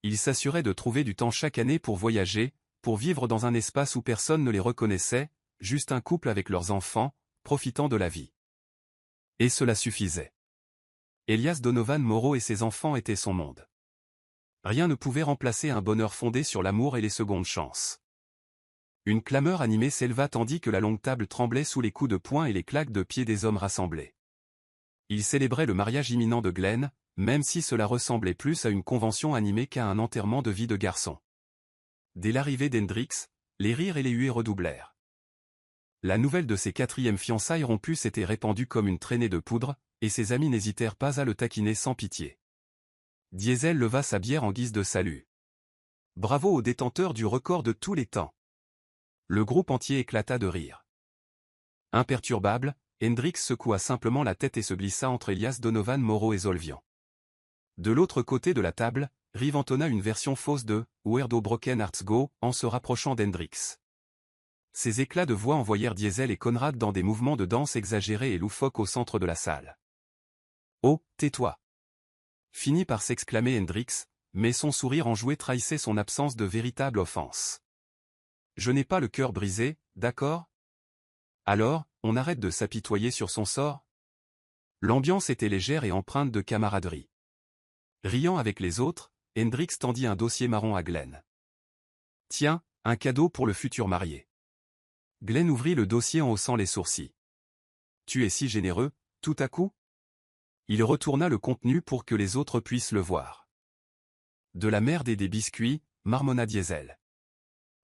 Speaker 1: Ils s'assuraient de trouver du temps chaque année pour voyager, pour vivre dans un espace où personne ne les reconnaissait, juste un couple avec leurs enfants, profitant de la vie. Et cela suffisait. Elias Donovan Moreau et ses enfants étaient son monde. Rien ne pouvait remplacer un bonheur fondé sur l'amour et les secondes chances. Une clameur animée s'éleva tandis que la longue table tremblait sous les coups de poing et les claques de pied des hommes rassemblés. Ils célébraient le mariage imminent de Glenn, même si cela ressemblait plus à une convention animée qu'à un enterrement de vie de garçon. Dès l'arrivée d'Hendrix, les rires et les huées redoublèrent. La nouvelle de ses 4e fiançailles rompues s'était répandue comme une traînée de poudre, et ses amis n'hésitèrent pas à le taquiner sans pitié. Diesel leva sa bière en guise de salut. Bravo au détenteur du record de tous les temps. Le groupe entier éclata de rire. Imperturbable, Hendrix secoua simplement la tête et se glissa entre Elias Donovan Moreau et Zolvian. De l'autre côté de la table, Rive entonna une version fausse de « Where do Broken Hearts Go » en se rapprochant d'Hendrix. Ces éclats de voix envoyèrent Diesel et Conrad dans des mouvements de danse exagérés et loufoques au centre de la salle. « Oh, tais-toi » finit par s'exclamer Hendrix, mais son sourire enjoué trahissait son absence de véritable offense. « Je n'ai pas le cœur brisé, d'accord ? Alors, on arrête de s'apitoyer sur son sort ?» L'ambiance était légère et empreinte de camaraderie. Riant avec les autres, Hendrix tendit un dossier marron à Glenn. Tiens, un cadeau pour le futur marié. Glenn ouvrit le dossier en haussant les sourcils. Tu es si généreux, tout à coup? Il retourna le contenu pour que les autres puissent le voir. De la merde et des biscuits, marmonna Diesel.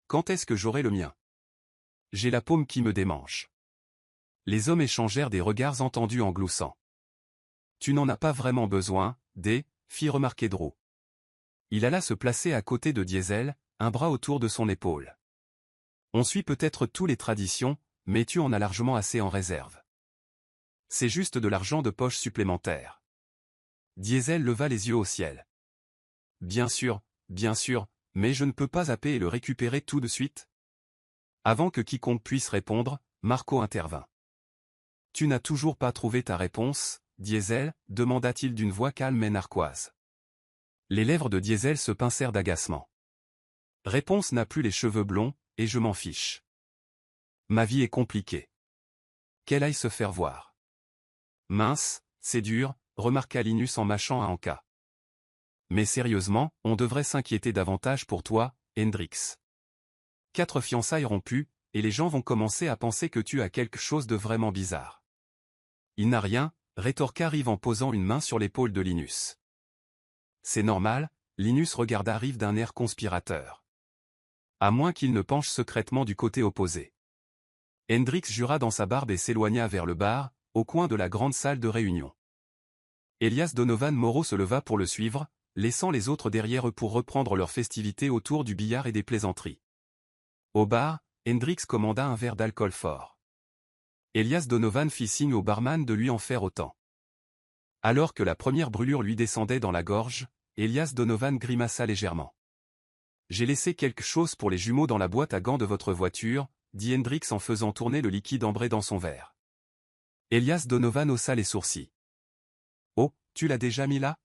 Speaker 1: Quand est-ce que j'aurai le mien? J'ai la paume qui me démange. Les hommes échangèrent des regards entendus en gloussant. Tu n'en as pas vraiment besoin, fit remarquer Drew. Il alla se placer à côté de Diesel, un bras autour de son épaule. On suit peut-être tous les traditions, mais tu en as largement assez en réserve. C'est juste de l'argent de poche supplémentaire. Diesel leva les yeux au ciel. Bien sûr, mais je ne peux pas zapper et le récupérer tout de suite? Avant que quiconque puisse répondre, Marco intervint. Tu n'as toujours pas trouvé ta réponse, Diesel, demanda-t-il d'une voix calme et narquoise. Les lèvres de Diesel se pincèrent d'agacement. Réponse n'a plus les cheveux blonds, et je m'en fiche. Ma vie est compliquée. Qu'elle aille se faire voir. Mince, c'est dur, remarqua Linus en mâchant un encas. Mais sérieusement, on devrait s'inquiéter davantage pour toi, Hendrix. 4 fiançailles rompues, et les gens vont commencer à penser que tu as quelque chose de vraiment bizarre. Il n'a rien, rétorqua Rive en posant une main sur l'épaule de Linus. C'est normal, Linus regarda Rive d'un air conspirateur. À moins qu'il ne penche secrètement du côté opposé. Hendrix jura dans sa barbe et s'éloigna vers le bar, au coin de la grande salle de réunion. Elias Donovan Moreau se leva pour le suivre, laissant les autres derrière eux pour reprendre leurs festivités autour du billard et des plaisanteries. Au bar, Hendrix commanda un verre d'alcool fort. Elias Donovan fit signe au barman de lui en faire autant. Alors que la première brûlure lui descendait dans la gorge, Elias Donovan grimaça légèrement. « J'ai laissé quelque chose pour les jumeaux dans la boîte à gants de votre voiture, » dit Hendrix en faisant tourner le liquide ambré dans son verre. Elias Donovan haussa les sourcils. « Oh, tu l'as déjà mis là ?»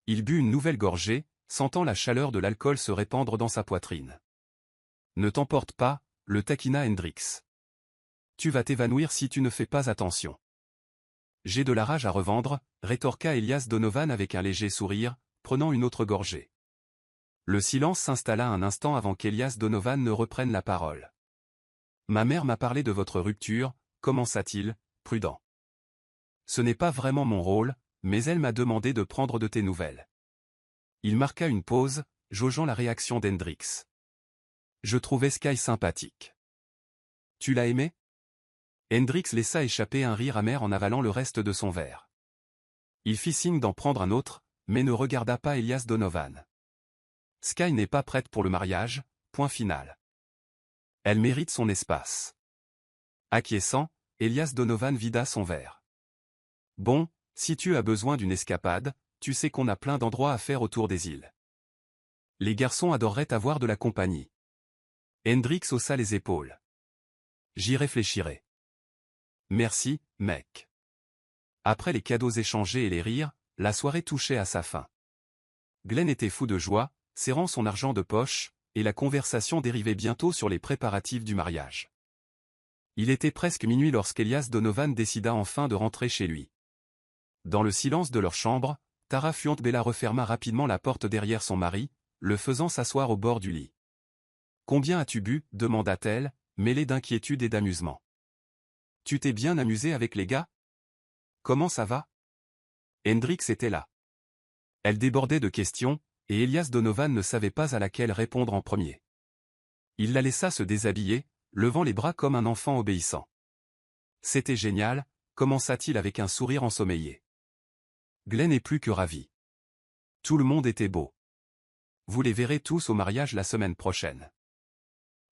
Speaker 1: Il but une nouvelle gorgée, sentant la chaleur de l'alcool se répandre dans sa poitrine. « Ne t'emporte pas, » le taquina Hendrix. « Tu vas t'évanouir si tu ne fais pas attention. »« J'ai de la rage à revendre, » rétorqua Elias Donovan avec un léger sourire, prenant une autre gorgée. Le silence s'installa un instant avant qu'Elias Donovan ne reprenne la parole. « Ma mère m'a parlé de votre rupture, » commença-t-il, prudent. « Ce n'est pas vraiment mon rôle, mais elle m'a demandé de prendre de tes nouvelles. » Il marqua une pause, jaugeant la réaction d'Hendrix. « Je trouvais Sky sympathique. »« Tu l'as aimé ?» Hendrix laissa échapper un rire amer en avalant le reste de son verre. Il fit signe d'en prendre un autre, mais ne regarda pas Elias Donovan. Sky n'est pas prête pour le mariage, point final. Elle mérite son espace. Acquiesçant, Elias Donovan vida son verre. Bon, si tu as besoin d'une escapade, tu sais qu'on a plein d'endroits à faire autour des îles. Les garçons adoreraient avoir de la compagnie. Hendrix haussa les épaules. J'y réfléchirai. Merci, mec. Après les cadeaux échangés et les rires, la soirée touchait à sa fin. Glenn était fou de joie, serrant son argent de poche, et la conversation dérivait bientôt sur les préparatifs du mariage. Il était presque minuit lorsqu'Elias Donovan décida enfin de rentrer chez lui. Dans le silence de leur chambre, Tara Fuentbella referma rapidement la porte derrière son mari, le faisant s'asseoir au bord du lit. « Combien as-tu bu » demanda-t-elle, mêlée d'inquiétude et d'amusement. « Tu t'es bien amusé avec les gars ? Comment ça va ?» Hendrix était là. Elle débordait de questions, et Elias Donovan ne savait pas à laquelle répondre en premier. Il la laissa se déshabiller, levant les bras comme un enfant obéissant. « C'était génial » commença-t-il avec un sourire ensommeillé. Glenn est plus que ravi. Tout le monde était beau. Vous les verrez tous au mariage la semaine prochaine.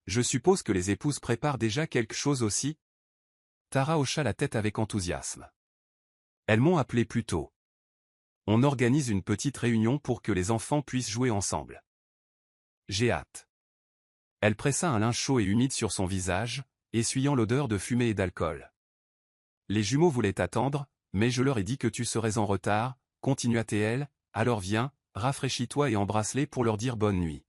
Speaker 1: Je suppose que les épouses préparent déjà quelque chose aussi ? Tara hocha la tête avec enthousiasme. Elles m'ont appelé plus tôt. On organise une petite réunion pour que les enfants puissent jouer ensemble. J'ai hâte. Elle pressa un linge chaud et humide sur son visage, essuyant l'odeur de fumée et d'alcool. Les jumeaux voulaient attendre, mais je leur ai dit que tu serais en retard, continua-t-elle, alors viens, rafraîchis-toi et embrasse-les pour leur dire bonne nuit.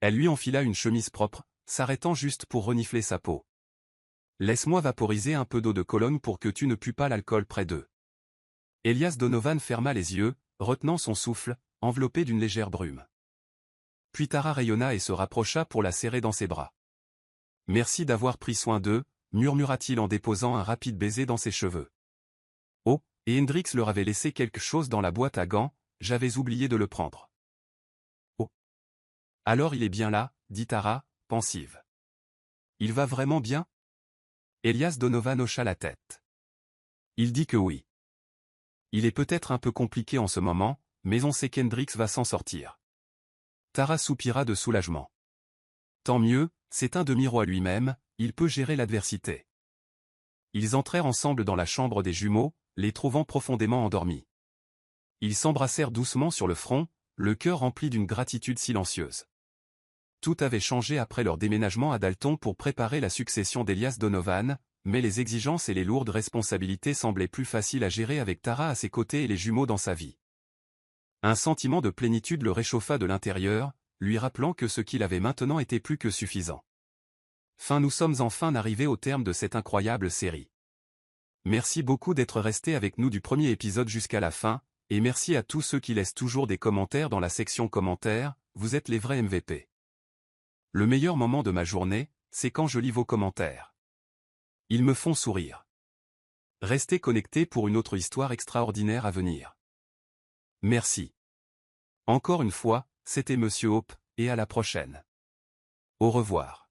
Speaker 1: Elle lui enfila une chemise propre, s'arrêtant juste pour renifler sa peau. Laisse-moi vaporiser un peu d'eau de Cologne pour que tu ne pues pas l'alcool près d'eux. Elias Donovan ferma les yeux, retenant son souffle, enveloppée d'une légère brume. Puis Tara rayonna et se rapprocha pour la serrer dans ses bras. « Merci d'avoir pris soin d'eux », murmura-t-il en déposant un rapide baiser dans ses cheveux. « Oh, et Hendrix leur avait laissé quelque chose dans la boîte à gants, j'avais oublié de le prendre. »« Oh. Alors il est bien là, » dit Tara, pensive. « Il va vraiment bien ?» Elias Donovan hocha la tête. Il dit que oui. Il est peut-être un peu compliqué en ce moment, mais on sait qu'Hendrix va s'en sortir. Tara soupira de soulagement. Tant mieux, c'est un demi-roi lui-même, il peut gérer l'adversité. Ils entrèrent ensemble dans la chambre des jumeaux, les trouvant profondément endormis. Ils s'embrassèrent doucement sur le front, le cœur rempli d'une gratitude silencieuse. Tout avait changé après leur déménagement à Dalton pour préparer la succession d'Elias Donovan, mais les exigences et les lourdes responsabilités semblaient plus faciles à gérer avec Tara à ses côtés et les jumeaux dans sa vie. Un sentiment de plénitude le réchauffa de l'intérieur, lui rappelant que ce qu'il avait maintenant était plus que suffisant. Nous sommes enfin arrivés au terme de cette incroyable série. Merci beaucoup d'être restés avec nous du premier épisode jusqu'à la fin, et merci à tous ceux qui laissent toujours des commentaires dans la section commentaires, vous êtes les vrais MVP. Le meilleur moment de ma journée, c'est quand je lis vos commentaires. Ils me font sourire. Restez connectés pour une autre histoire extraordinaire à venir. Merci. Encore une fois, c'était Monsieur Hope, et à la prochaine. Au revoir.